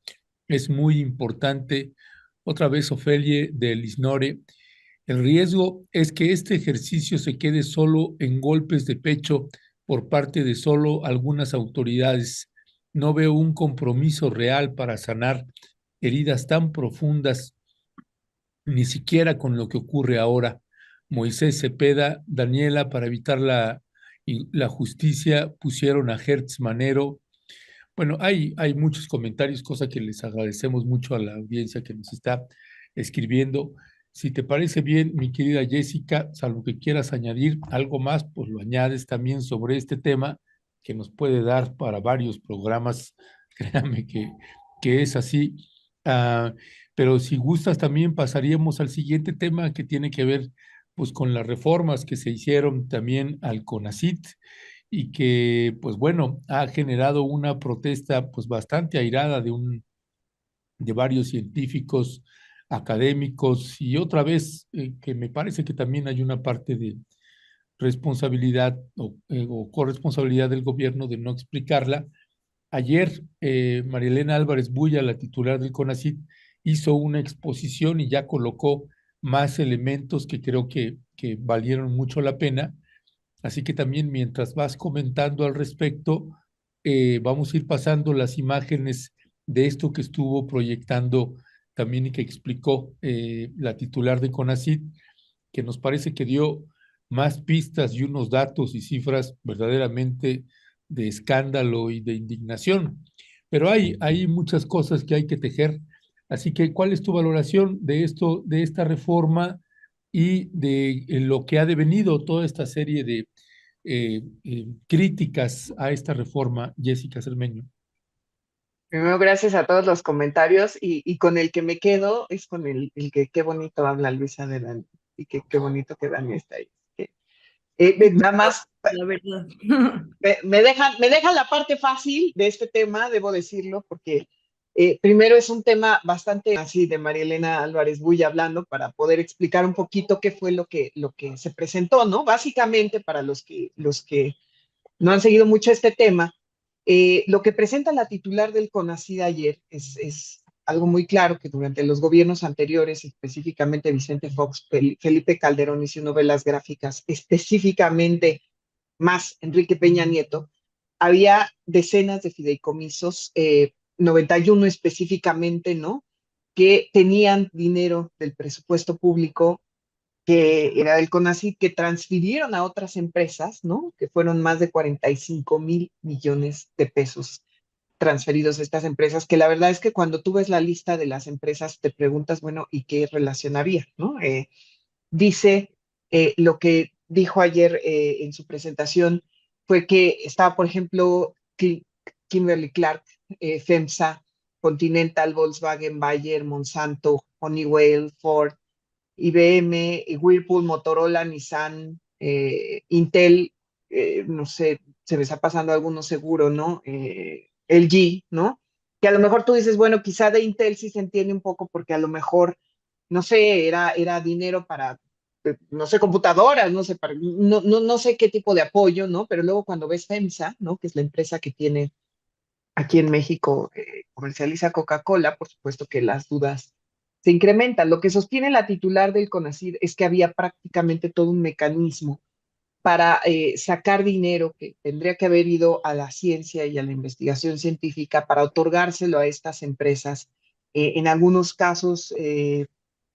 es muy importante. Otra vez, Ofelia de Lisnore, el riesgo es que este ejercicio se quede solo en golpes de pecho por parte de solo algunas autoridades. No veo un compromiso real para sanar heridas tan profundas, ni siquiera con lo que ocurre ahora. Moisés Cepeda, Daniela, para evitar la justicia, pusieron a Hertz Manero. Bueno, hay muchos comentarios, cosa que les agradecemos mucho a la audiencia que nos está escribiendo. Si te parece bien, mi querida Jessica, salvo que quieras añadir algo más, pues lo añades también sobre este tema que nos puede dar para varios programas. Créame que es así. Ah, pero si gustas, también pasaríamos al siguiente tema que tiene que ver pues con las reformas que se hicieron también al CONACYT y que, pues bueno, ha generado una protesta pues bastante airada de varios científicos académicos y otra vez que me parece que también hay una parte de responsabilidad o corresponsabilidad del gobierno de no explicarla. Ayer, María Elena Álvarez Bulla, la titular del CONACYT, hizo una exposición y ya colocó más elementos que creo que valieron mucho la pena. Así que también mientras vas comentando al respecto, vamos a ir pasando las imágenes de esto que estuvo proyectando también y que explicó la titular de CONACYT, que nos parece que dio más pistas y unos datos y cifras verdaderamente de escándalo y de indignación. Pero hay muchas cosas que hay que tejer. Así que, ¿cuál es tu valoración de esto, de esta reforma y de lo que ha devenido toda esta serie de críticas a esta reforma, Jessica Cermeño? Primero, gracias a todos los comentarios y con el que me quedo es con el que qué bonito habla Luisa de Dani y que qué bonito que Dani está ahí. Nada más La verdad. me dejan la parte fácil de este tema, debo decirlo, porque primero es un tema bastante así de María Elena Álvarez Bulla hablando para poder explicar un poquito qué fue lo que se presentó, ¿no? Básicamente, para los que no han seguido mucho este tema, lo que presenta la titular del CONACYT ayer es algo muy claro que durante los gobiernos anteriores, específicamente Vicente Fox, Felipe Calderón hizo novelas gráficas, específicamente más Enrique Peña Nieto, había decenas de fideicomisos, 91 específicamente, ¿no? Que tenían dinero del presupuesto público que era del CONACYT, que transfirieron a otras empresas, ¿no? Que fueron más de 45,000 millones de pesos transferidos a estas empresas, que la verdad es que cuando tú ves la lista de las empresas te preguntas, bueno, ¿y qué relación había, no? Dice lo que dijo ayer en su presentación fue que estaba, por ejemplo, Kimberly Clark, FEMSA, Continental, Volkswagen, Bayer, Monsanto, Honeywell, Ford, IBM, Whirlpool, Motorola, Nissan, Intel, no sé, se me está pasando alguno seguro, ¿no? LG, ¿no? Que a lo mejor tú dices, bueno, quizá de Intel sí se entiende un poco porque a lo mejor, no sé, era dinero para, no sé, computadoras, no sé, no sé qué tipo de apoyo, ¿no? Pero luego cuando ves FEMSA, ¿no? Que es la empresa que tiene aquí en México, comercializa Coca-Cola, por supuesto que las dudas se incrementan. Lo que sostiene la titular del CONACYT es que había prácticamente todo un mecanismo para sacar dinero que tendría que haber ido a la ciencia y a la investigación científica para otorgárselo a estas empresas. En algunos casos,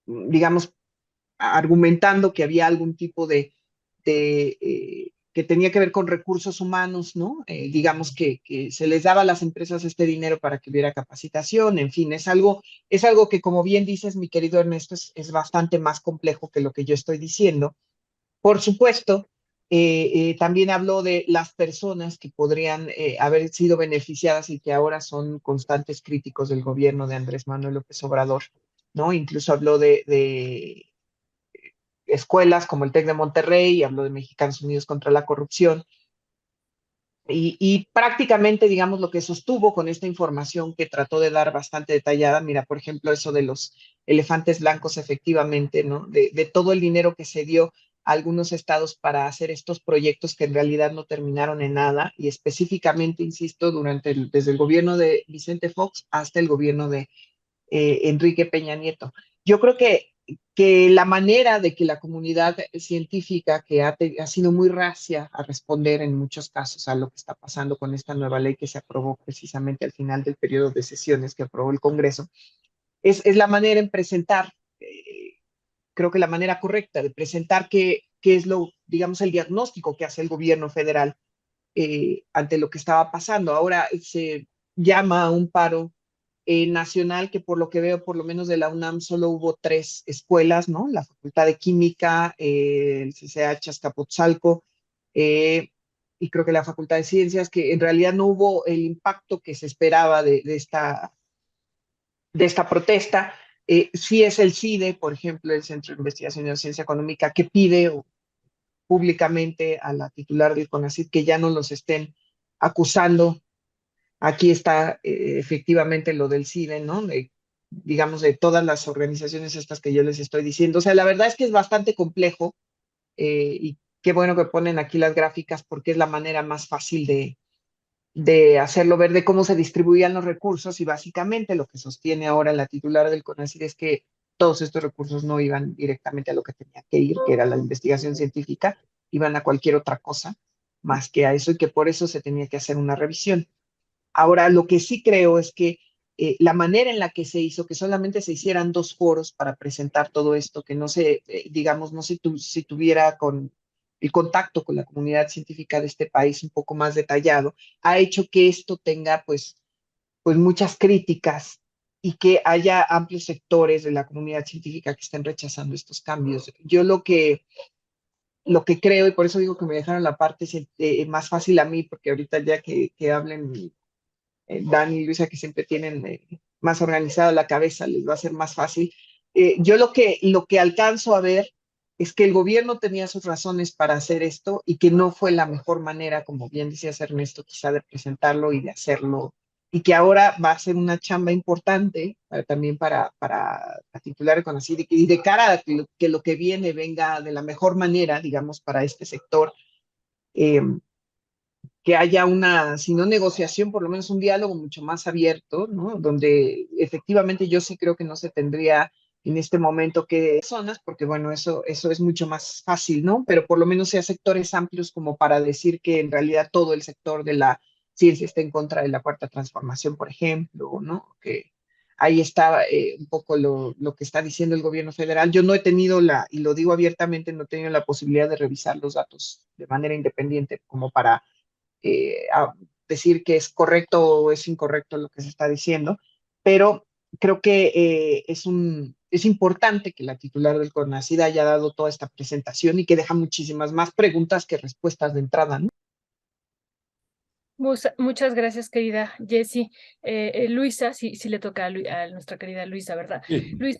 digamos, argumentando que había algún tipo de que tenía que ver con recursos humanos, ¿no? Digamos que se les daba a las empresas este dinero para que hubiera capacitación, en fin, es algo que, como bien dices, mi querido Ernesto, es bastante más complejo que lo que yo estoy diciendo. Por supuesto, también habló de las personas que podrían haber sido beneficiadas y que ahora son constantes críticos del gobierno de Andrés Manuel López Obrador, ¿no? Incluso habló de escuelas como el TEC de Monterrey, habló de Mexicanos Unidos contra la Corrupción, y prácticamente, digamos, lo que sostuvo con esta información que trató de dar bastante detallada, mira, por ejemplo, eso de los elefantes blancos, efectivamente, ¿no? De todo el dinero que se dio a algunos estados para hacer estos proyectos que en realidad no terminaron en nada, y específicamente, insisto, desde el gobierno de Vicente Fox hasta el gobierno de Enrique Peña Nieto. Yo creo que la manera de que la comunidad científica, que ha sido muy reacia a responder en muchos casos a lo que está pasando con esta nueva ley que se aprobó precisamente al final del periodo de sesiones que aprobó el Congreso, es la manera en presentar, creo que la manera correcta de presentar qué es lo, digamos, el diagnóstico que hace el gobierno federal ante lo que estaba pasando. Ahora se llama a un paro nacional, que por lo que veo, por lo menos de la UNAM, solo hubo 3 escuelas, ¿no? La Facultad de Química, el CCH Azcapotzalco, y creo que la Facultad de Ciencias, que en realidad no hubo el impacto que se esperaba de esta protesta. Sí es el CIDE, por ejemplo, el Centro de Investigación de Ciencia Económica, que pide públicamente a la titular del CONACYT que ya no los estén acusando. Aquí está efectivamente lo del CIDE, ¿no? digamos, de todas las organizaciones estas que yo les estoy diciendo. O sea, la verdad es que es bastante complejo y qué bueno que ponen aquí las gráficas porque es la manera más fácil de hacerlo ver de cómo se distribuían los recursos y básicamente lo que sostiene ahora la titular del CONACYT es que todos estos recursos no iban directamente a lo que tenía que ir, que era la investigación científica, iban a cualquier otra cosa más que a eso y que por eso se tenía que hacer una revisión. Ahora, lo que sí creo es que la manera en la que se hizo, que solamente se hicieran 2 foros para presentar todo esto, que no se, digamos, no se si tuviera con el contacto con la comunidad científica de este país un poco más detallado, ha hecho que esto tenga pues muchas críticas y que haya amplios sectores de la comunidad científica que estén rechazando estos cambios. Yo lo que creo, y por eso digo que me dejaron la parte más fácil a mí, porque ahorita ya que hablen Dani y Luisa, que siempre tienen más organizada la cabeza, les va a ser más fácil. Yo lo que alcanzo a ver es que el gobierno tenía sus razones para hacer esto y que no fue la mejor manera, como bien decías Ernesto, quizá de presentarlo y de hacerlo, y que ahora va a ser una chamba importante también para la titular de CONACYT y de cara a que lo que viene venga de la mejor manera, digamos, para este sector. Que haya una, si no negociación, por lo menos un diálogo mucho más abierto, ¿no? Donde efectivamente yo sí creo que no se tendría en este momento que zonas, porque bueno, eso es mucho más fácil, ¿no? Pero por lo menos sea sectores amplios como para decir que en realidad todo el sector de la ciencia está en contra de la cuarta transformación, por ejemplo, ¿no? Que ahí está un poco lo que está diciendo el gobierno federal. Yo no he tenido y lo digo abiertamente, no he tenido la posibilidad de revisar los datos de manera independiente como para a decir que es correcto o es incorrecto lo que se está diciendo, pero creo que es importante que la titular del CONACYT haya dado toda esta presentación y que deja muchísimas más preguntas que respuestas de entrada, ¿no? Muchas gracias, querida Jessie. Luisa, sí le toca a nuestra querida Luisa, ¿verdad? Sí. Luisa,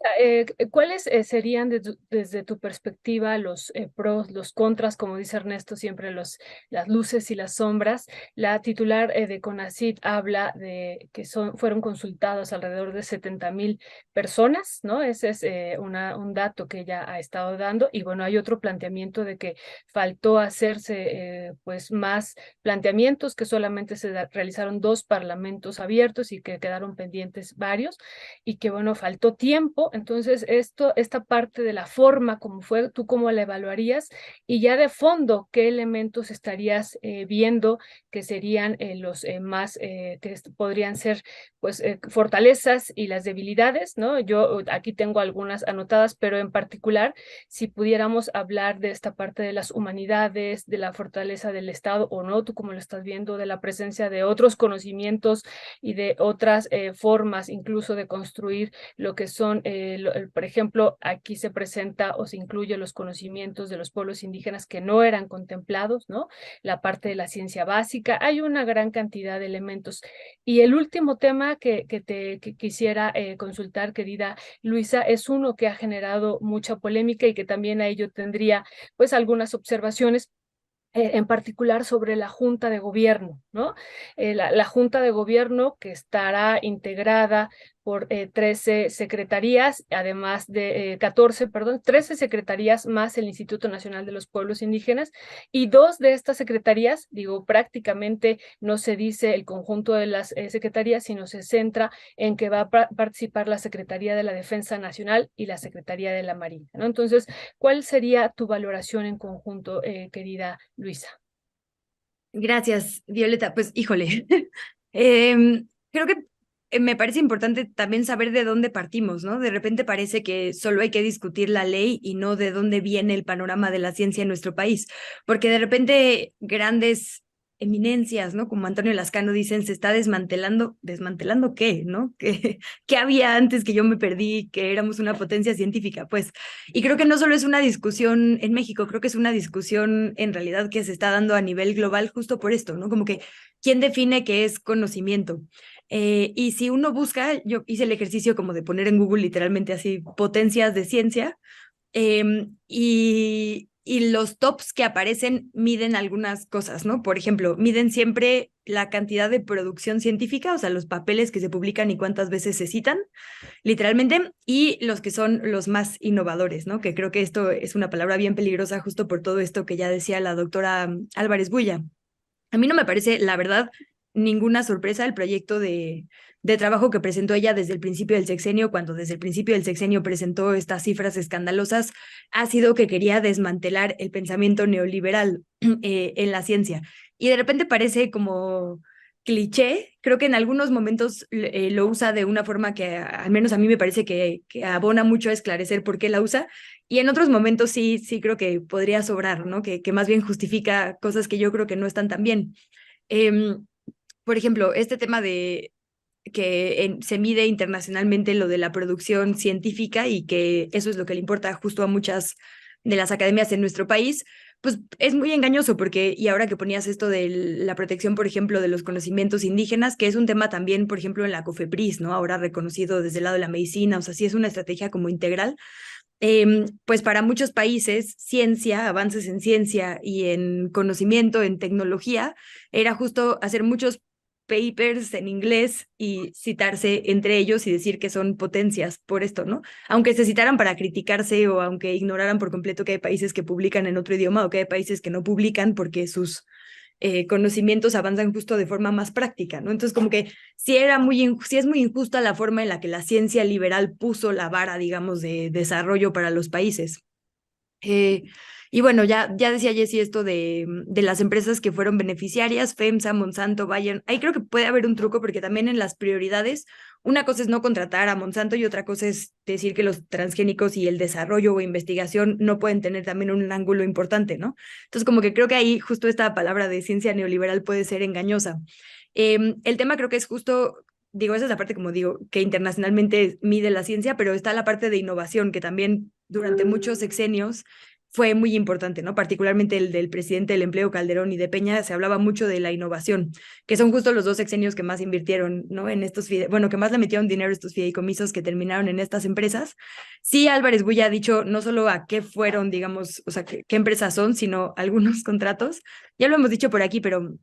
¿cuáles serían desde tu perspectiva los pros, los contras, como dice Ernesto, siempre las luces y las sombras? La titular de CONACYT habla de que fueron consultados alrededor de 70,000 personas, ¿no? Ese es un dato que ella ha estado dando. Y bueno, hay otro planteamiento de que faltó hacerse pues más planteamientos, que solamente se realizaron 2 parlamentos abiertos y que quedaron pendientes varios, y que bueno, faltó tiempo. Entonces esta parte de la forma, como fue, ¿tú cómo la evaluarías? Y ya de fondo, ¿qué elementos estarías viendo que serían los más, que podrían ser pues fortalezas y las debilidades, ¿no? Yo aquí tengo algunas anotadas, pero en particular, si pudiéramos hablar de esta parte de las humanidades, de la fortaleza del Estado o no, tú cómo lo estás viendo, de la presencia de otros conocimientos y de otras formas incluso de construir lo que son, por ejemplo, aquí se presenta o se incluye los conocimientos de los pueblos indígenas que no eran contemplados, ¿no? La parte de la ciencia básica, hay una gran cantidad de elementos. Y el último tema que quisiera consultar, querida Luisa, es uno que ha generado mucha polémica y que también a ello tendría pues algunas observaciones, en particular sobre la Junta de Gobierno, ¿no? La Junta de Gobierno, que estará integrada por 13 secretarías, además de 13 secretarías más el Instituto Nacional de los Pueblos Indígenas, y 2 de estas secretarías, digo, prácticamente no se dice el conjunto de las secretarías, sino se centra en que va a participar la Secretaría de la Defensa Nacional y la Secretaría de la Marina, ¿no? Entonces, ¿cuál sería tu valoración en conjunto, querida Luisa? Gracias, Violeta. Pues híjole, creo que me parece importante también saber de dónde partimos, ¿no? De repente parece que solo hay que discutir la ley y no de dónde viene el panorama de la ciencia en nuestro país, porque de repente grandes eminencias, ¿no? Como Antonio Lascano dicen, se está desmantelando. ¿Desmantelando qué, no? ¿Qué había antes que yo me perdí, que éramos una potencia científica? Pues, y creo que no solo es una discusión en México, creo que es una discusión en realidad que se está dando a nivel global justo por esto, ¿no? Como que, ¿quién define qué es conocimiento? Y si uno busca, yo hice el ejercicio como de poner en Google literalmente así potencias de ciencia, y y los tops que aparecen miden algunas cosas, ¿no? Por ejemplo, miden siempre la cantidad de producción científica, o sea, los papeles que se publican y cuántas veces se citan, literalmente, y los que son los más innovadores, ¿no? Que creo que esto es una palabra bien peligrosa justo por todo esto que ya decía la doctora Álvarez Bulla. A mí no me parece, la verdad, ninguna sorpresa el proyecto de trabajo que presentó ella desde el principio del sexenio, cuando desde el principio del sexenio presentó estas cifras escandalosas, ha sido que quería desmantelar el pensamiento neoliberal en la ciencia. Y de repente parece como cliché, creo que en algunos momentos lo usa de una forma que al menos a mí me parece que abona mucho a esclarecer por qué la usa, y en otros momentos sí creo que podría sobrar, ¿no? Que más bien justifica cosas que yo creo que no están tan bien. Por ejemplo, este tema de que se mide internacionalmente lo de la producción científica y que eso es lo que le importa justo a muchas de las academias en nuestro país, pues es muy engañoso porque, y ahora que ponías esto de la protección, por ejemplo, de los conocimientos indígenas, que es un tema también, por ejemplo, en la COFEPRIS, ¿no? Ahora reconocido desde el lado de la medicina, o sea, sí es una estrategia como integral. Pues para muchos países, ciencia, avances en ciencia y en conocimiento, en tecnología, era justo hacer muchos papers en inglés y citarse entre ellos y decir que son potencias por esto, ¿no? Aunque se citaran para criticarse o aunque ignoraran por completo que hay países que publican en otro idioma o que hay países que no publican porque sus conocimientos avanzan justo de forma más práctica, ¿no? Entonces, como que sí es muy injusta la forma en la que la ciencia liberal puso la vara, digamos, de desarrollo para los países. Y bueno, ya decía Jessie esto de las empresas que fueron beneficiarias, FEMSA, Monsanto, Bayer. Ahí creo que puede haber un truco porque también en las prioridades, una cosa es no contratar a Monsanto y otra cosa es decir que los transgénicos y el desarrollo o investigación no pueden tener también un ángulo importante, ¿no? Entonces, como que creo que ahí justo esta palabra de ciencia neoliberal puede ser engañosa. El tema creo que es justo, digo, esa es la parte, como digo, que internacionalmente mide la ciencia, pero está la parte de innovación, que también durante muchos sexenios fue muy importante, ¿no? Particularmente el del presidente del Empleo, Calderón, y de Peña, se hablaba mucho de la innovación, que son justo los dos sexenios que más invirtieron, ¿no? En estos, bueno, que más le metieron dinero a estos fideicomisos que terminaron en estas empresas. Sí, Álvarez Bulla ha dicho no solo a qué fueron, digamos, o sea, qué empresas son, sino algunos contratos. Ya lo hemos dicho por aquí, pero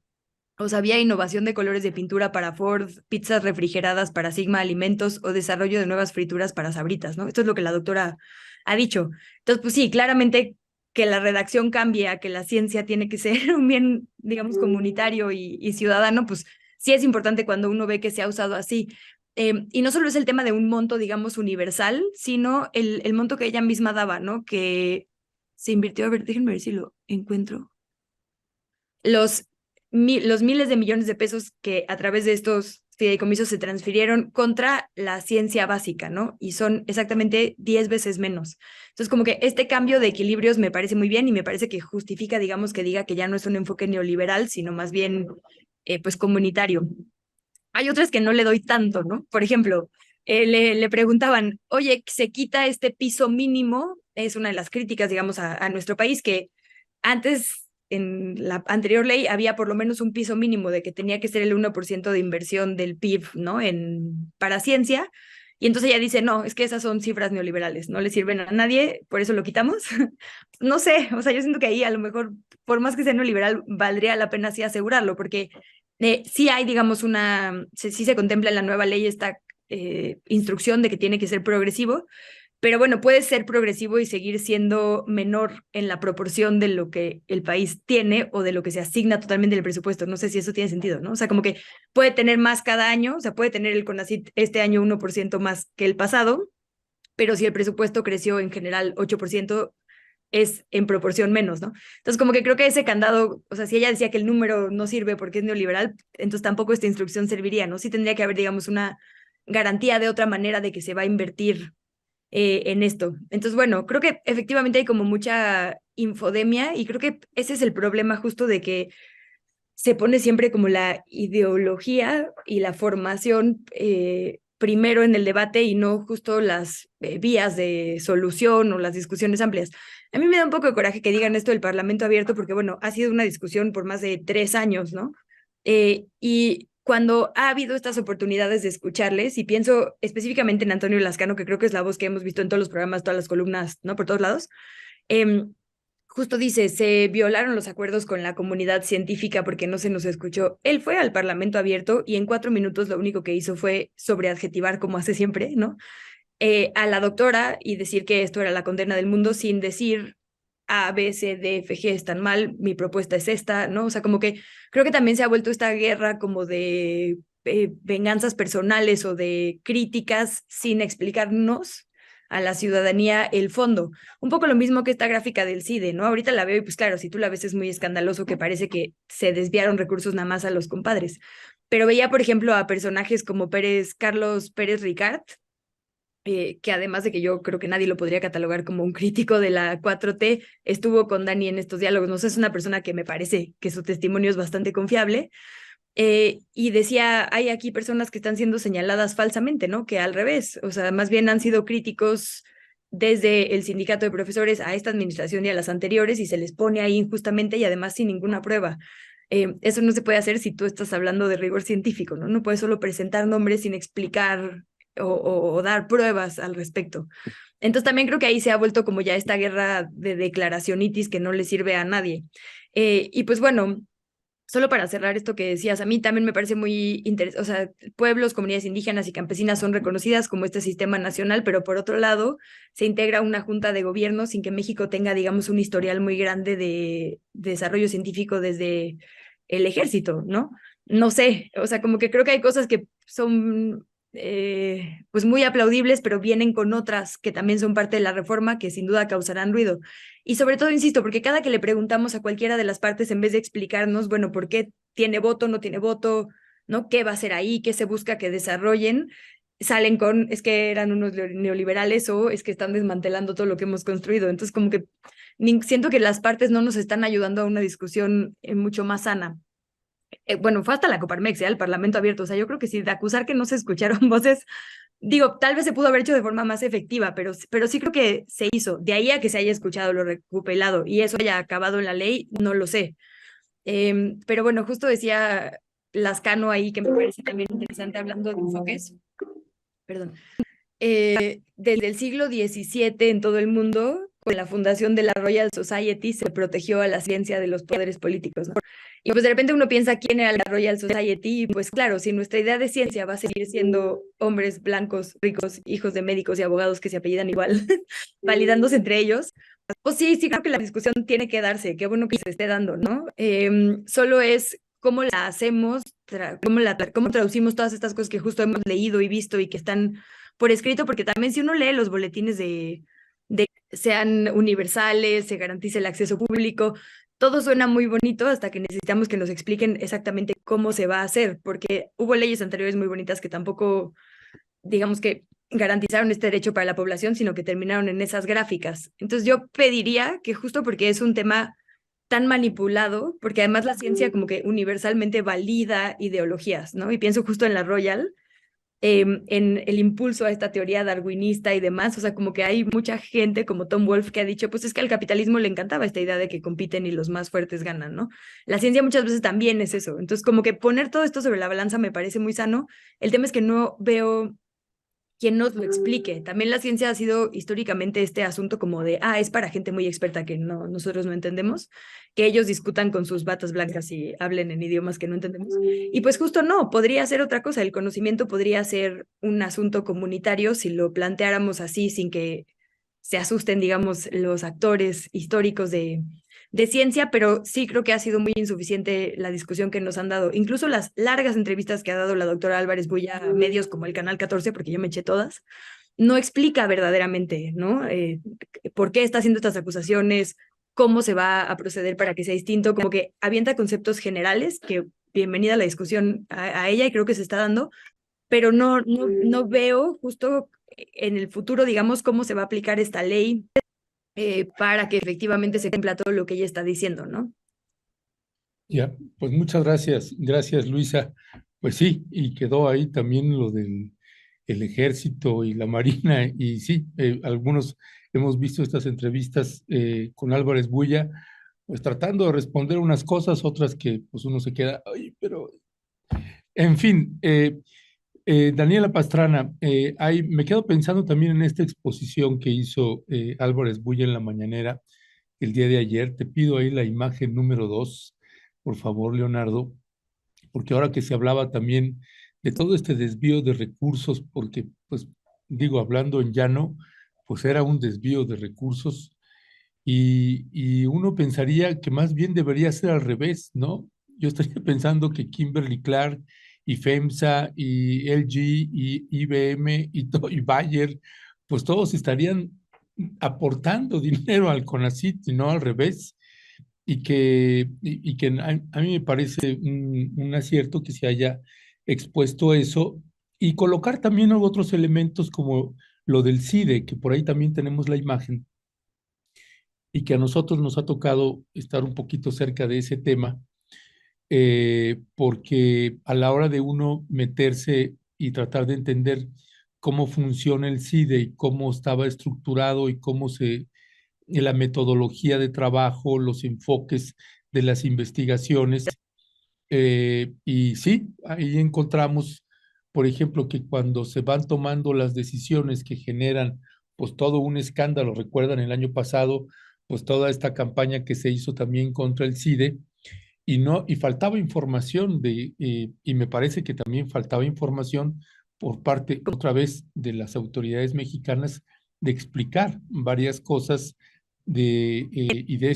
o sea, había innovación de colores de pintura para Ford, pizzas refrigeradas para Sigma Alimentos o desarrollo de nuevas frituras para Sabritas, ¿no? Esto es lo que la doctora ha dicho. Entonces, pues sí, claramente que la redacción cambie a que la ciencia tiene que ser un bien, digamos, comunitario y ciudadano, pues sí es importante cuando uno ve que se ha usado así. Y no solo es el tema de un monto, digamos, universal, sino el monto que ella misma daba, ¿no? Que se invirtió, a ver, déjenme ver si lo encuentro. Los miles de millones de pesos que a través de estos fideicomisos se transfirieron contra la ciencia básica, ¿no? Y son exactamente 10 veces menos. Entonces, como que este cambio de equilibrios me parece muy bien y me parece que justifica, digamos, que diga que ya no es un enfoque neoliberal, sino más bien, pues, comunitario. Hay otras que no le doy tanto, ¿no? Por ejemplo, le preguntaban, oye, ¿se quita este piso mínimo? Es una de las críticas, digamos, a nuestro país, que antes, en la anterior ley, había por lo menos un piso mínimo de que tenía que ser el 1% de inversión del PIB, ¿no? Para ciencia. Y entonces ella dice, no, es que esas son cifras neoliberales, no le sirven a nadie, por eso lo quitamos. No sé, o sea, yo siento que ahí a lo mejor, por más que sea neoliberal, valdría la pena sí asegurarlo, porque sí hay, digamos, sí se contempla en la nueva ley esta instrucción de que tiene que ser progresivo, pero bueno, puede ser progresivo y seguir siendo menor en la proporción de lo que el país tiene o de lo que se asigna totalmente del presupuesto. No sé si eso tiene sentido, ¿no? O sea, como que puede tener más cada año, o sea, puede tener el CONACYT este año 1% más que el pasado, pero si el presupuesto creció en general 8%, es en proporción menos, ¿no? Entonces, como que creo que ese candado, o sea, si ella decía que el número no sirve porque es neoliberal, entonces tampoco esta instrucción serviría, ¿no? Sí tendría que haber, digamos, una garantía de otra manera de que se va a invertir en esto. Entonces, bueno, creo que efectivamente hay como mucha infodemia y creo que ese es el problema justo de que se pone siempre como la ideología y la formación primero en el debate y no justo las vías de solución o las discusiones amplias. A mí me da un poco de coraje que digan esto del Parlamento abierto porque, bueno, ha sido una discusión por más de 3 años, ¿no? Y cuando ha habido estas oportunidades de escucharles, y pienso específicamente en Antonio Lascano, que creo que es la voz que hemos visto en todos los programas, todas las columnas, ¿no? Por todos lados, justo dice, se violaron los acuerdos con la comunidad científica porque no se nos escuchó. Él fue al Parlamento abierto y en 4 minutos lo único que hizo fue sobreadjetivar, como hace siempre, ¿no? A la doctora y decir que esto era la condena del mundo sin decir A, B, C, D, F, G están mal, mi propuesta es esta, ¿no? O sea, como que creo que también se ha vuelto esta guerra como de venganzas personales o de críticas sin explicarnos a la ciudadanía el fondo. Un poco lo mismo que esta gráfica del CIDE, ¿no? Ahorita la veo y pues claro, si tú la ves es muy escandaloso que parece que se desviaron recursos nada más a los compadres. Pero veía, por ejemplo, a personajes como Carlos Pérez Ricard, que además de que yo creo que nadie lo podría catalogar como un crítico de la 4T, estuvo con Dani en estos diálogos. No sé, es una persona que me parece que su testimonio es bastante confiable. Y decía, hay aquí personas que están siendo señaladas falsamente, ¿no? Que al revés, o sea, más bien han sido críticos desde el sindicato de profesores a esta administración y a las anteriores y se les pone ahí injustamente y además sin ninguna prueba. Eso no se puede hacer si tú estás hablando de rigor científico, ¿no? No puedes solo presentar nombres sin explicar o dar pruebas al respecto. Entonces también creo que ahí se ha vuelto como ya esta guerra de declaracionitis que no le sirve a nadie. Y pues bueno, solo para cerrar esto que decías, a mí también me parece muy interesante, o sea, pueblos, comunidades indígenas y campesinas son reconocidas como este sistema nacional, pero por otro lado, se integra una junta de gobierno sin que México tenga, digamos, un historial muy grande de desarrollo científico desde el ejército, ¿no? No sé, o sea, como que creo que hay cosas que son pues muy aplaudibles, pero vienen con otras que también son parte de la reforma que sin duda causarán ruido. Y sobre todo, insisto, porque cada que le preguntamos a cualquiera de las partes, en vez de explicarnos, bueno, por qué tiene voto, no tiene voto, ¿no? ¿Qué va a hacer ahí? ¿Qué se busca que desarrollen? Salen con, es que eran unos neoliberales o es que están desmantelando todo lo que hemos construido. Entonces, como que siento que las partes no nos están ayudando a una discusión mucho más sana. Bueno, fue hasta la Coparmex, el Parlamento abierto. O sea, yo creo que sí, de acusar que no se escucharon voces, digo, tal vez se pudo haber hecho de forma más efectiva, pero sí creo que se hizo. De ahí a que se haya escuchado lo recopilado y eso haya acabado en la ley, no lo sé. Pero bueno, justo decía Lascano ahí, que me parece también interesante hablando de enfoques, perdón, desde el siglo XVII en todo el mundo, con la fundación de la Royal Society, se protegió a la ciencia de los poderes políticos, ¿no? Y pues de repente uno piensa quién era la Royal Society, y pues claro, si nuestra idea de ciencia va a seguir siendo hombres blancos, ricos, hijos de médicos y abogados que se apellidan igual, validándose entre ellos, pues sí creo que la discusión tiene que darse, qué bueno que se esté dando, ¿no? Solo es cómo la hacemos, cómo traducimos todas estas cosas que justo hemos leído y visto y que están por escrito, porque también si uno lee los boletines de sean universales, se garantice el acceso público, todo suena muy bonito hasta que necesitamos que nos expliquen exactamente cómo se va a hacer, porque hubo leyes anteriores muy bonitas que tampoco, digamos que garantizaron este derecho para la población, sino que terminaron en esas gráficas. Entonces yo pediría que justo porque es un tema tan manipulado, porque además la ciencia como que universalmente valida ideologías, ¿no? Y pienso justo en la Royal, en el impulso a esta teoría darwinista y demás, o sea, como que hay mucha gente como Tom Wolfe que ha dicho, pues es que al capitalismo le encantaba esta idea de que compiten y los más fuertes ganan, ¿no? La ciencia muchas veces también es eso, entonces como que poner todo esto sobre la balanza me parece muy sano, el tema es que no veo quien nos lo explique. También la ciencia ha sido históricamente este asunto como de, es para gente muy experta que no, nosotros no entendemos, que ellos discutan con sus batas blancas y hablen en idiomas que no entendemos. Y pues justo no, podría ser otra cosa, el conocimiento podría ser un asunto comunitario si lo planteáramos así, sin que se asusten, digamos, los actores históricos de ciencia, pero sí creo que ha sido muy insuficiente la discusión que nos han dado. Incluso las largas entrevistas que ha dado la doctora Álvarez Bulla a medios como el Canal 14, porque yo me eché todas, no explica verdaderamente, ¿no? ¿Por qué está haciendo estas acusaciones? ¿Cómo se va a proceder para que sea distinto? Como que avienta conceptos generales, que bienvenida a la discusión a ella y creo que se está dando, pero no veo justo en el futuro, digamos, cómo se va a aplicar esta ley para que efectivamente se cumpla todo lo que ella está diciendo, ¿no? Ya, pues muchas gracias Luisa. Pues sí, y quedó ahí también lo del el ejército y la marina, y sí, algunos hemos visto estas entrevistas con Álvarez Bulla, pues tratando de responder unas cosas, otras que pues uno se queda, ay, pero en fin, Daniela Pastrana, me quedo pensando también en esta exposición que hizo Álvarez Bulla en la mañanera, el día de ayer. Te pido ahí la imagen número 2, por favor, Leonardo, porque ahora que se hablaba también de todo este desvío de recursos, porque, pues, digo, hablando en llano, pues era un desvío de recursos y uno pensaría que más bien debería ser al revés, ¿no? Yo estaría pensando que Kimberly-Clark y FEMSA y LG y IBM y Bayer, pues todos estarían aportando dinero al CONACYT y no al revés. Y que a mí me parece un acierto que se haya expuesto eso y colocar también otros elementos como lo del CIDE, que por ahí también tenemos la imagen y que a nosotros nos ha tocado estar un poquito cerca de ese tema, porque a la hora de uno meterse y tratar de entender cómo funciona el CIDE y cómo estaba estructurado y cómo la metodología de trabajo, los enfoques de las investigaciones, y sí, ahí encontramos, por ejemplo, que cuando se van tomando las decisiones que generan pues todo un escándalo, recuerdan el año pasado, pues toda esta campaña que se hizo también contra el CIDE, y faltaba información y me parece que también faltaba información por parte otra vez de las autoridades mexicanas de explicar varias cosas y de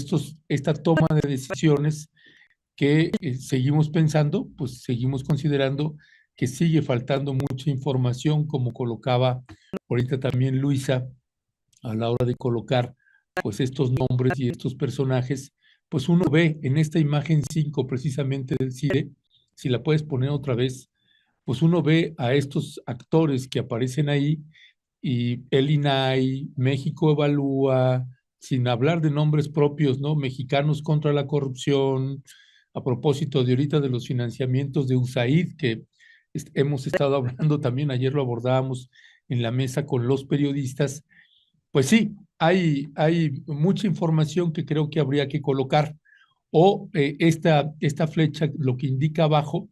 esta toma de decisiones que seguimos pensando, pues seguimos considerando que sigue faltando mucha información, como colocaba ahorita también Luisa a la hora de colocar pues estos nombres y estos personajes, pues uno ve en esta imagen 5 precisamente del CIDE, si la puedes poner otra vez, pues uno ve a estos actores que aparecen ahí y el INAI, México Evalúa, sin hablar de nombres propios, ¿no? Mexicanos contra la corrupción, a propósito de ahorita de los financiamientos de USAID, que hemos estado hablando también, ayer lo abordábamos en la mesa con los periodistas, pues sí, hay mucha información que creo que habría que colocar. O esta flecha, lo que indica abajo,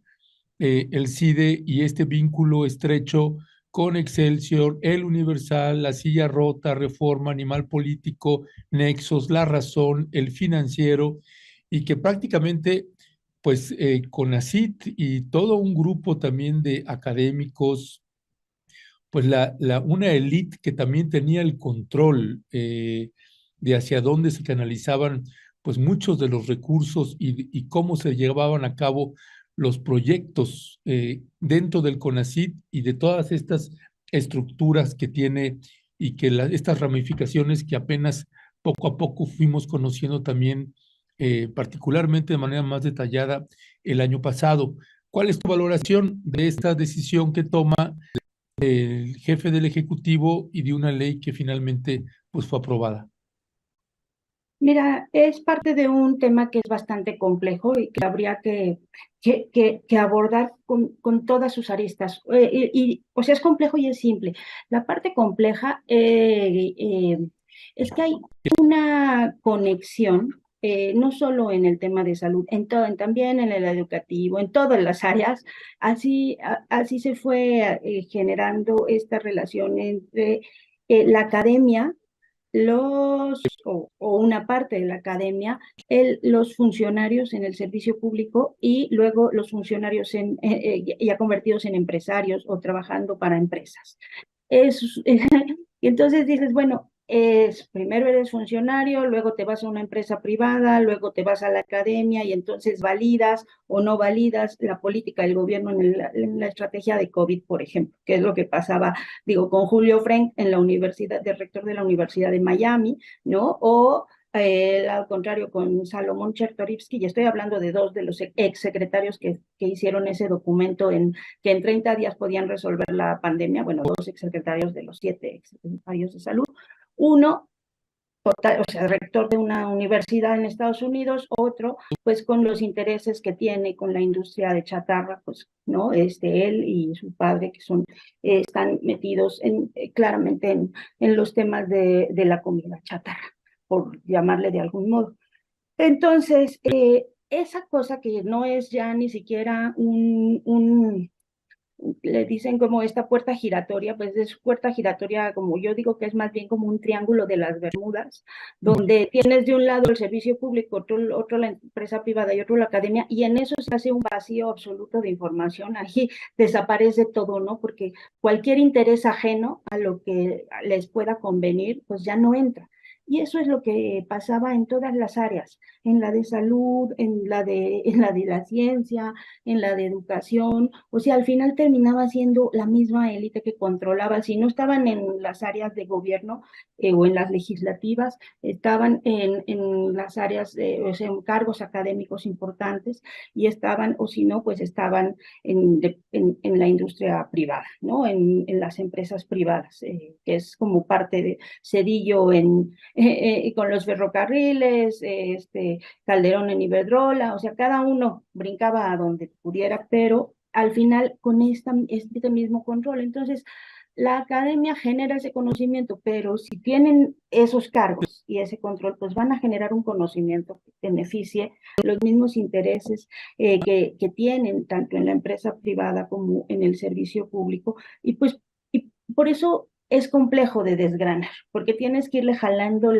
el CIDE y este vínculo estrecho con Excelsior, El Universal, La Silla Rota, Reforma, Animal Político, Nexos, La Razón, El Financiero, y que prácticamente, pues, CONACYT y todo un grupo también de académicos, pues una élite que también tenía el control de hacia dónde se canalizaban pues muchos de los recursos y cómo se llevaban a cabo los proyectos dentro del CONACYT y de todas estas estructuras que tiene y que estas ramificaciones que apenas poco a poco fuimos conociendo también, particularmente de manera más detallada el año pasado. ¿Cuál es tu valoración de esta decisión que toma el jefe del Ejecutivo y de una ley que finalmente pues, fue aprobada? Mira, es parte de un tema que es bastante complejo y que habría que abordar con todas sus aristas. O sea, es complejo y es simple. La parte compleja es que hay una conexión, no solo en el tema de salud, también en el educativo, en todas las áreas. Así se fue generando esta relación entre la academia o una parte de la academia, los funcionarios en el servicio público y luego los funcionarios ya convertidos en empresarios o trabajando para empresas. Y entonces dices, bueno, primero eres funcionario, luego te vas a una empresa privada, luego te vas a la academia y entonces validas o no validas la política del gobierno en la estrategia de COVID, por ejemplo, que es lo que pasaba, digo, con Julio Frenk en la universidad, de rector de la Universidad de Miami, ¿no? O al contrario, con Salomón Chertorivsky, y estoy hablando de dos de los exsecretarios que hicieron ese documento que en 30 días podían resolver la pandemia, bueno, dos exsecretarios de los 7 exsecretarios de salud, uno, o sea, rector de una universidad en Estados Unidos, otro, pues con los intereses que tiene con la industria de chatarra, pues, ¿no? Él y su padre, que están metidos claramente en los temas de la comida chatarra, por llamarle de algún modo. Entonces, esa cosa que no es ya ni siquiera le dicen como esta puerta giratoria, pues es puerta giratoria, como yo digo, que es más bien como un triángulo de las Bermudas, donde tienes de un lado el servicio público, otro la empresa privada y otro la academia, y en eso se hace un vacío absoluto de información, ahí desaparece todo, ¿no? Porque cualquier interés ajeno a lo que les pueda convenir, pues ya no entra. Y eso es lo que pasaba en todas las áreas, en la de salud, en la de la ciencia, en la de educación. O sea, al final terminaba siendo la misma élite que controlaba. Si no estaban en las áreas de gobierno o en las legislativas, estaban en las áreas, o sea, en cargos académicos importantes, y estaban, o si no, pues estaban en la industria privada, ¿no? En las empresas privadas, que es como parte de Cedillo con los ferrocarriles, Calderón en Iberdrola, o sea, cada uno brincaba a donde pudiera, pero al final con este mismo control. Entonces, la academia genera ese conocimiento, pero si tienen esos cargos y ese control, pues van a generar un conocimiento que beneficie los mismos intereses que tienen tanto en la empresa privada como en el servicio público. Y pues y por eso es complejo de desgranar, porque tienes que irle jalando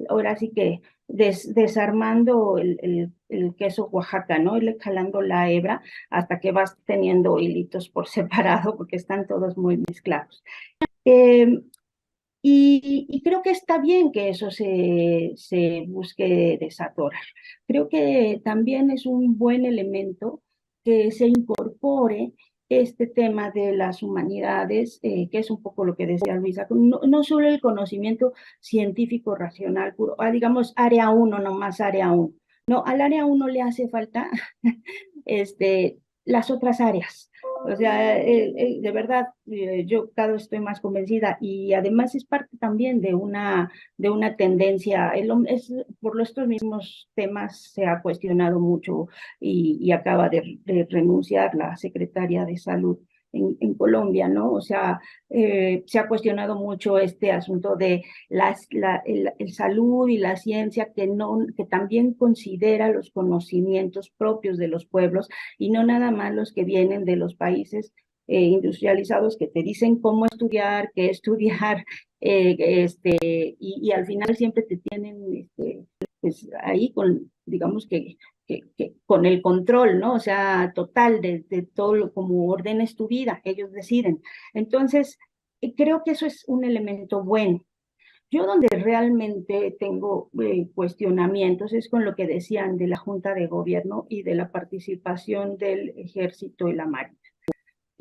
ahora sí que desarmando el queso Oaxaca, ¿no? Irle jalando la hebra hasta que vas teniendo hilitos por separado, porque están todos muy mezclados. Eh, y creo que está bien que eso se busque desatorar. Creo que también es un buen elemento que se incorpore este tema de las humanidades, que es un poco lo que decía Luisa, no solo el conocimiento científico racional puro, digamos área 1, no más área 1. No, al área 1 le hace falta las otras áreas. O sea, de verdad, yo cada vez estoy más convencida, y además es parte también de una tendencia. Por estos mismos temas se ha cuestionado mucho, y acaba de renunciar la secretaria de Salud en Colombia, ¿no? O sea, se ha cuestionado mucho este asunto de el salud y la ciencia, que también considera los conocimientos propios de los pueblos, y no nada más los que vienen de los países industrializados, que te dicen cómo estudiar, qué estudiar, y al final siempre te tienen pues, ahí digamos que con el control, ¿no? O sea, total de todo como ordenes tu vida, ellos deciden. Entonces, creo que eso es un elemento bueno. Yo donde realmente tengo cuestionamientos es con lo que decían de la Junta de Gobierno y de la participación del Ejército y la Marina.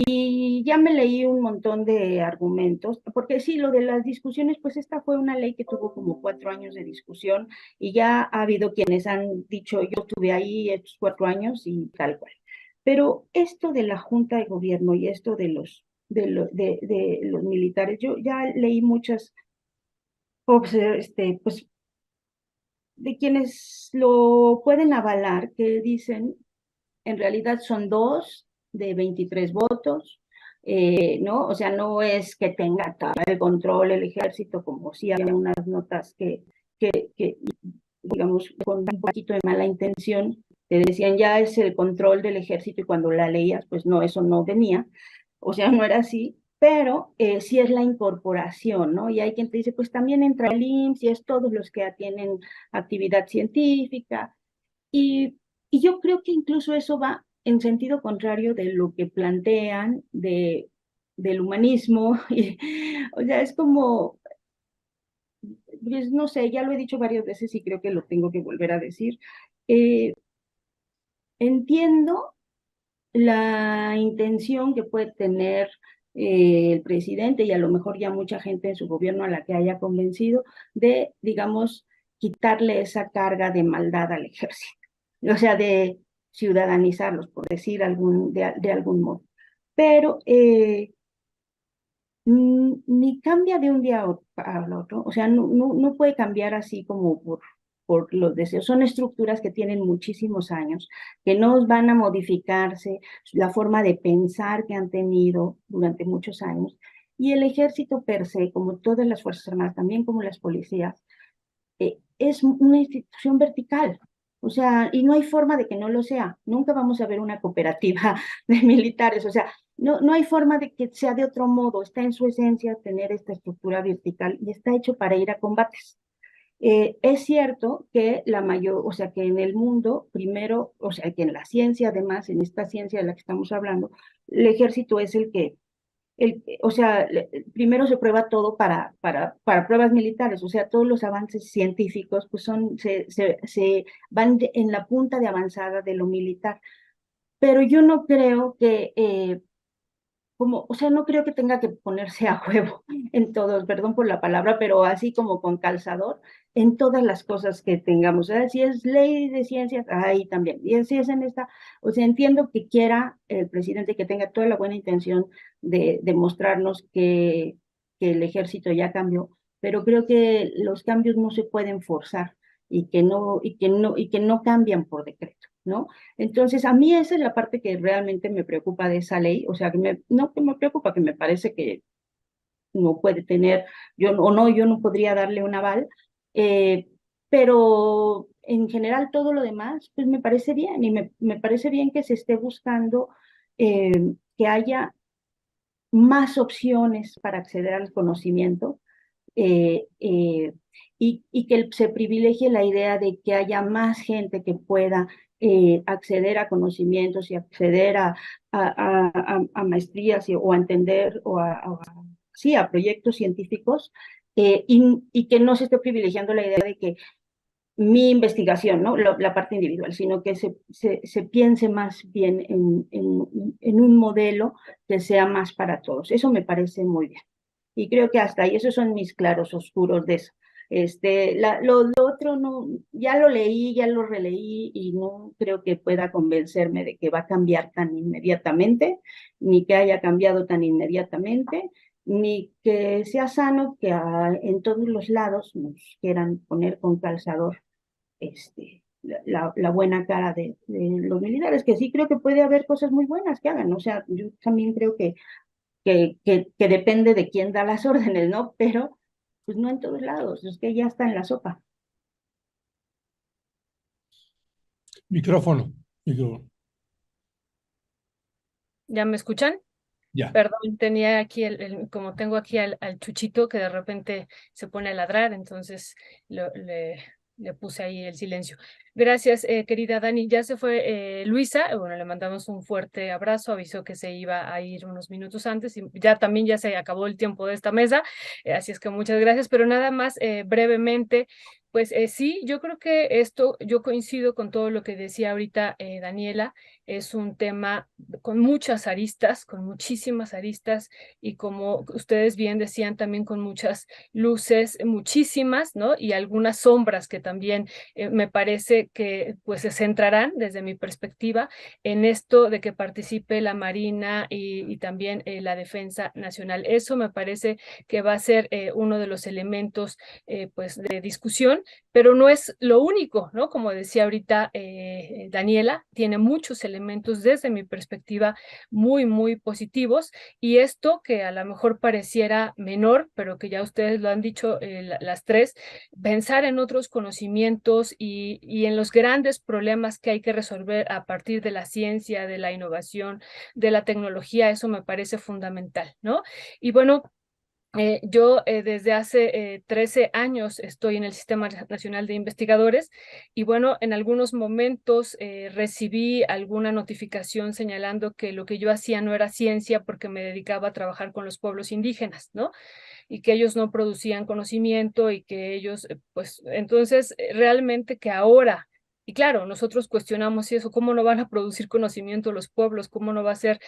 Y ya me leí un montón de argumentos, porque sí, lo de las discusiones, pues esta fue una ley que tuvo como 4 años de discusión, y ya ha habido quienes han dicho, yo estuve ahí estos 4 años y tal cual. Pero esto de la Junta de Gobierno y esto de los militares, yo ya leí muchas, pues de quienes lo pueden avalar, que dicen, en realidad son 2 de 23 votos, ¿no? O sea, no es que tenga todo el control el ejército, como si había unas notas que, digamos, con un poquito de mala intención, te decían ya es el control del ejército, y cuando la leías, pues no, eso no venía, o sea, no era así. Pero sí es la incorporación, ¿no? Y hay quien te dice, pues también entra el IMSS, y es todos los que tienen actividad científica, y, y yo creo que incluso eso va en sentido contrario de lo que plantean del humanismo. O sea, es como, pues, no sé, ya lo he dicho varias veces y creo que lo tengo que volver a decir. Eh, Entiendo la intención que puede tener el presidente, y a lo mejor ya mucha gente en su gobierno a la que haya convencido, de, digamos, quitarle esa carga de maldad al ejército, o sea, de ciudadanizarlos, por decir de algún modo. Pero ni cambia de un día al otro, o sea, no puede cambiar así como por los deseos. Son estructuras que tienen muchísimos años, que no van a modificarse, la forma de pensar que han tenido durante muchos años. Y el ejército per se, como todas las Fuerzas Armadas, también como las policías, es una institución vertical. O sea, y no hay forma de que no lo sea. Nunca vamos a ver una cooperativa de militares. O sea, no hay forma de que sea de otro modo. Está en su esencia tener esta estructura vertical y está hecho para ir a combates. Es cierto que la mayor, o sea, que en el mundo, primero, o sea, que en la ciencia, además, en esta ciencia de la que estamos hablando, el ejército es el que o sea, primero se prueba todo para pruebas militares, o sea, todos los avances científicos pues se van en la punta de avanzada de lo militar. Pero yo no creo que o sea, no creo que tenga que ponerse a huevo en todos, perdón por la palabra, pero así como con calzador, en todas las cosas que tengamos. O sea, si es ley de ciencias, ahí también. Y si es en esta, o sea, entiendo que quiera el presidente que tenga toda la buena intención de mostrarnos que el ejército ya cambió, pero creo que los cambios no se pueden forzar y que no cambian por decreto, ¿no? Entonces, a mí esa es la parte que realmente me preocupa de esa ley, o sea, no que me preocupa, que me parece que no puede tener, yo no podría darle un aval, eh, pero en general todo lo demás, pues me parece bien, y me parece bien que se esté buscando eh, que haya más opciones para acceder al conocimiento, eh, eh, y que se privilegie la idea de que haya más gente que pueda acceder a conocimientos y acceder a maestrías o a entender sí, a proyectos científicos, y que no se esté privilegiando la idea de que mi investigación, ¿no? La parte individual, sino que se piense más bien en un modelo que sea más para todos. Eso me parece muy bien. Y creo que hasta ahí, esos son mis claros oscuros de eso. Lo otro no, ya lo leí, ya lo releí y no creo que pueda convencerme de que va a cambiar tan inmediatamente, ni que haya cambiado tan inmediatamente, ni que sea sano que en todos los lados nos quieran poner con calzador la buena cara de los militares, que sí creo que puede haber cosas muy buenas que hagan. O sea, yo también creo que depende de quién da las órdenes, ¿no? Pero pues no en todos lados, es que ya está en la sopa. Micrófono, micrófono. ¿Ya me escuchan? Ya. Perdón, tenía aquí como tengo aquí al Chuchito que de repente se pone a ladrar, entonces le puse ahí el silencio. Gracias, querida Dani. Ya se fue Luisa, bueno, le mandamos un fuerte abrazo, avisó que se iba a ir unos minutos antes y ya también ya se acabó el tiempo de esta mesa, así es que muchas gracias, pero nada más brevemente. Pues sí, yo creo que yo coincido con todo lo que decía ahorita Daniela, es un tema con muchas aristas, con muchísimas aristas y como ustedes bien decían, también con muchas luces, muchísimas, ¿no? Y algunas sombras que también me parece que pues se centrarán desde mi perspectiva en esto de que participe la Marina y también la Defensa Nacional. Eso me parece que va a ser uno de los elementos pues de discusión, pero no es lo único, ¿no? Como decía ahorita Daniela, tiene muchos elementos desde mi perspectiva muy, muy positivos y esto que a lo mejor pareciera menor, pero que ya ustedes lo han dicho las tres, pensar en otros conocimientos y en los grandes problemas que hay que resolver a partir de la ciencia, de la innovación, de la tecnología, eso me parece fundamental, ¿no? Y bueno, yo desde hace 13 años estoy en el Sistema Nacional de Investigadores y bueno, en algunos momentos recibí alguna notificación señalando que lo que yo hacía no era ciencia porque me dedicaba a trabajar con los pueblos indígenas, ¿no? Y que ellos no producían conocimiento y que ellos, pues entonces realmente que ahora... Y claro, nosotros cuestionamos eso, ¿cómo no van a producir conocimiento los pueblos? ¿Cómo no va a ser,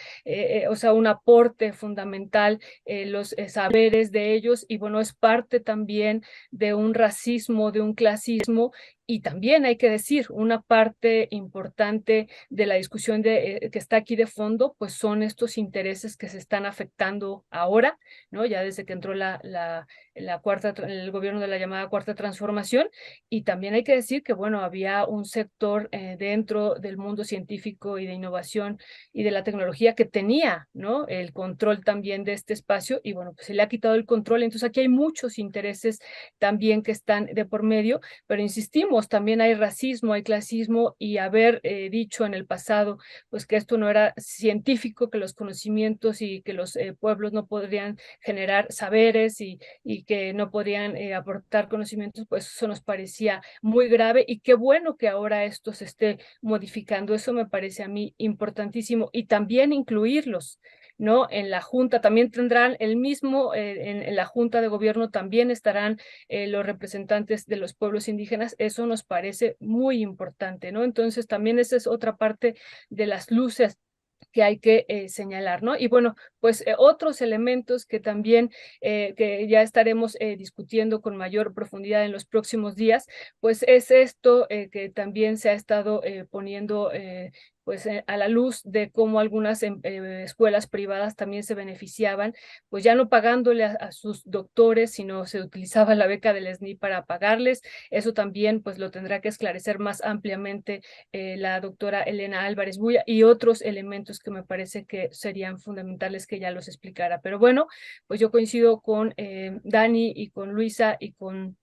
o sea, un aporte fundamental los saberes de ellos? Y bueno, es parte también de un racismo, de un clasismo, y también hay que decir, una parte importante de la discusión que está aquí de fondo, pues son estos intereses que se están afectando ahora, ¿no? Ya desde que entró el gobierno de la llamada Cuarta Transformación, y también hay que decir que, bueno, había un sector dentro del mundo científico y de innovación y de la tecnología que tenía, ¿no? El control también de este espacio, y bueno, pues se le ha quitado el control, entonces aquí hay muchos intereses también que están de por medio, pero insistimos, sabemos, también hay racismo, hay clasismo, y haber dicho en el pasado pues que esto no era científico, que los conocimientos y que los pueblos no podrían generar saberes y que no podrían aportar conocimientos, pues eso nos parecía muy grave, y qué bueno que ahora esto se esté modificando. Eso me parece a mí importantísimo, y también incluirlos, ¿no? En la Junta también tendrán el mismo, en la Junta de Gobierno también estarán los representantes de los pueblos indígenas. Eso nos parece muy importante, ¿no? Entonces también esa es otra parte de las luces que hay que señalar, ¿no? Y bueno, pues otros elementos que también que ya estaremos discutiendo con mayor profundidad en los próximos días, pues es esto que también se ha estado poniendo pues a la luz de cómo algunas escuelas privadas también se beneficiaban, pues ya no pagándole a sus doctores, sino se utilizaba la beca del SNI para pagarles. Eso también pues lo tendrá que esclarecer más ampliamente la doctora Elena Álvarez Bulla, y otros elementos que me parece que serían fundamentales que ya los explicara. Pero bueno, pues yo coincido con Dani y con Luisa y con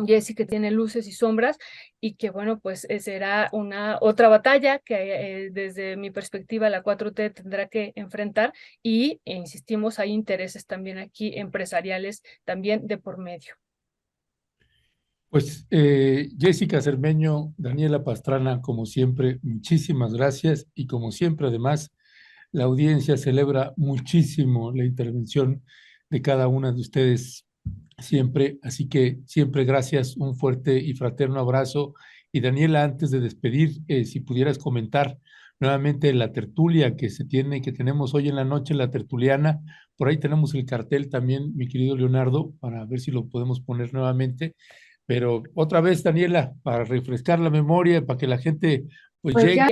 Jessy, que tiene luces y sombras, y que bueno, pues será una otra batalla que desde mi perspectiva la 4T tendrá que enfrentar, y insistimos, hay intereses también aquí empresariales también de por medio. Pues Jessica Cermeño, Daniela Pastrana, como siempre, muchísimas gracias, y como siempre además la audiencia celebra muchísimo la intervención de cada una de ustedes siempre, así que siempre gracias, un fuerte y fraterno abrazo. Y Daniela, antes de despedir, si pudieras comentar nuevamente la tertulia que que tenemos hoy en la noche, la tertuliana, por ahí tenemos el cartel también, mi querido Leonardo, para ver si lo podemos poner nuevamente. Pero otra vez, Daniela, para refrescar la memoria, para que la gente pues Pues llegue. ya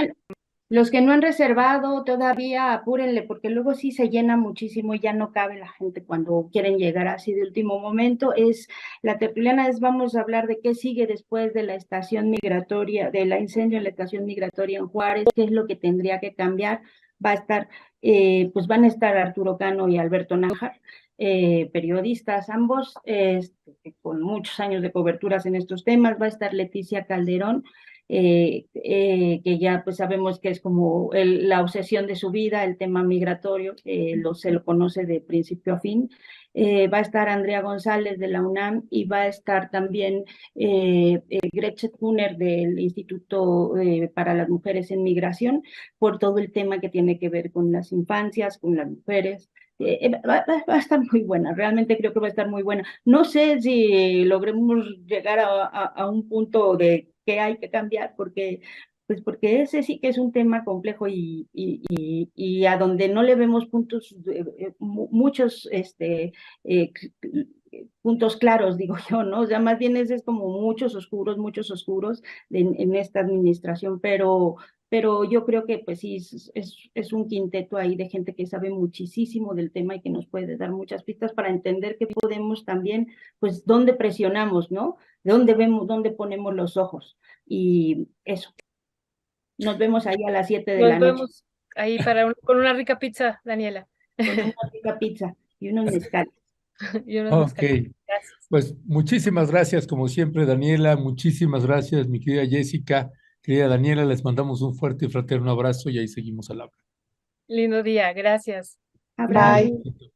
los que no han reservado todavía apúrenle, porque luego sí se llena muchísimo y ya no cabe la gente cuando quieren llegar así de último momento. Es la tertuliana, vamos a hablar de qué sigue después de la estación migratoria, del incendio en la estación migratoria en Juárez, qué es lo que tendría que cambiar. Va a estar, pues van a estar Arturo Cano y Alberto Nájar, periodistas ambos, con muchos años de coberturas en estos temas. Va a estar Leticia Calderón, que ya pues sabemos que es como la obsesión de su vida, el tema migratorio, se lo conoce de principio a fin. Va a estar Andrea González de la UNAM, y va a estar también Gretchen Kuhner del Instituto para las Mujeres en Migración, por todo el tema que tiene que ver con las infancias, con las mujeres. Va a estar muy buena, realmente creo que va a estar muy buena. No sé si logremos llegar a un punto de qué hay que cambiar, pues porque ese sí que es un tema complejo, y a donde no le vemos puntos, muchos puntos claros, digo yo, ¿no? O sea, más bien ese es como muchos oscuros en esta administración, pero yo creo que pues sí, es un quinteto ahí de gente que sabe muchísimo del tema y que nos puede dar muchas pistas para entender que podemos también, pues, dónde presionamos, ¿no? Dónde vemos, dónde ponemos los ojos. Y eso, nos vemos ahí a las 7 de la Nos noche vemos ahí con una rica pizza, Daniela. con una rica pizza y unos mezcales. Y unos Ok, mezcalitos. Gracias. pues muchísimas gracias, como siempre, Daniela, muchísimas gracias, mi querida Jessica, querida Daniela, les mandamos un fuerte y fraterno abrazo, y ahí seguimos al habla. Lindo día, gracias. Abrazo. Bye.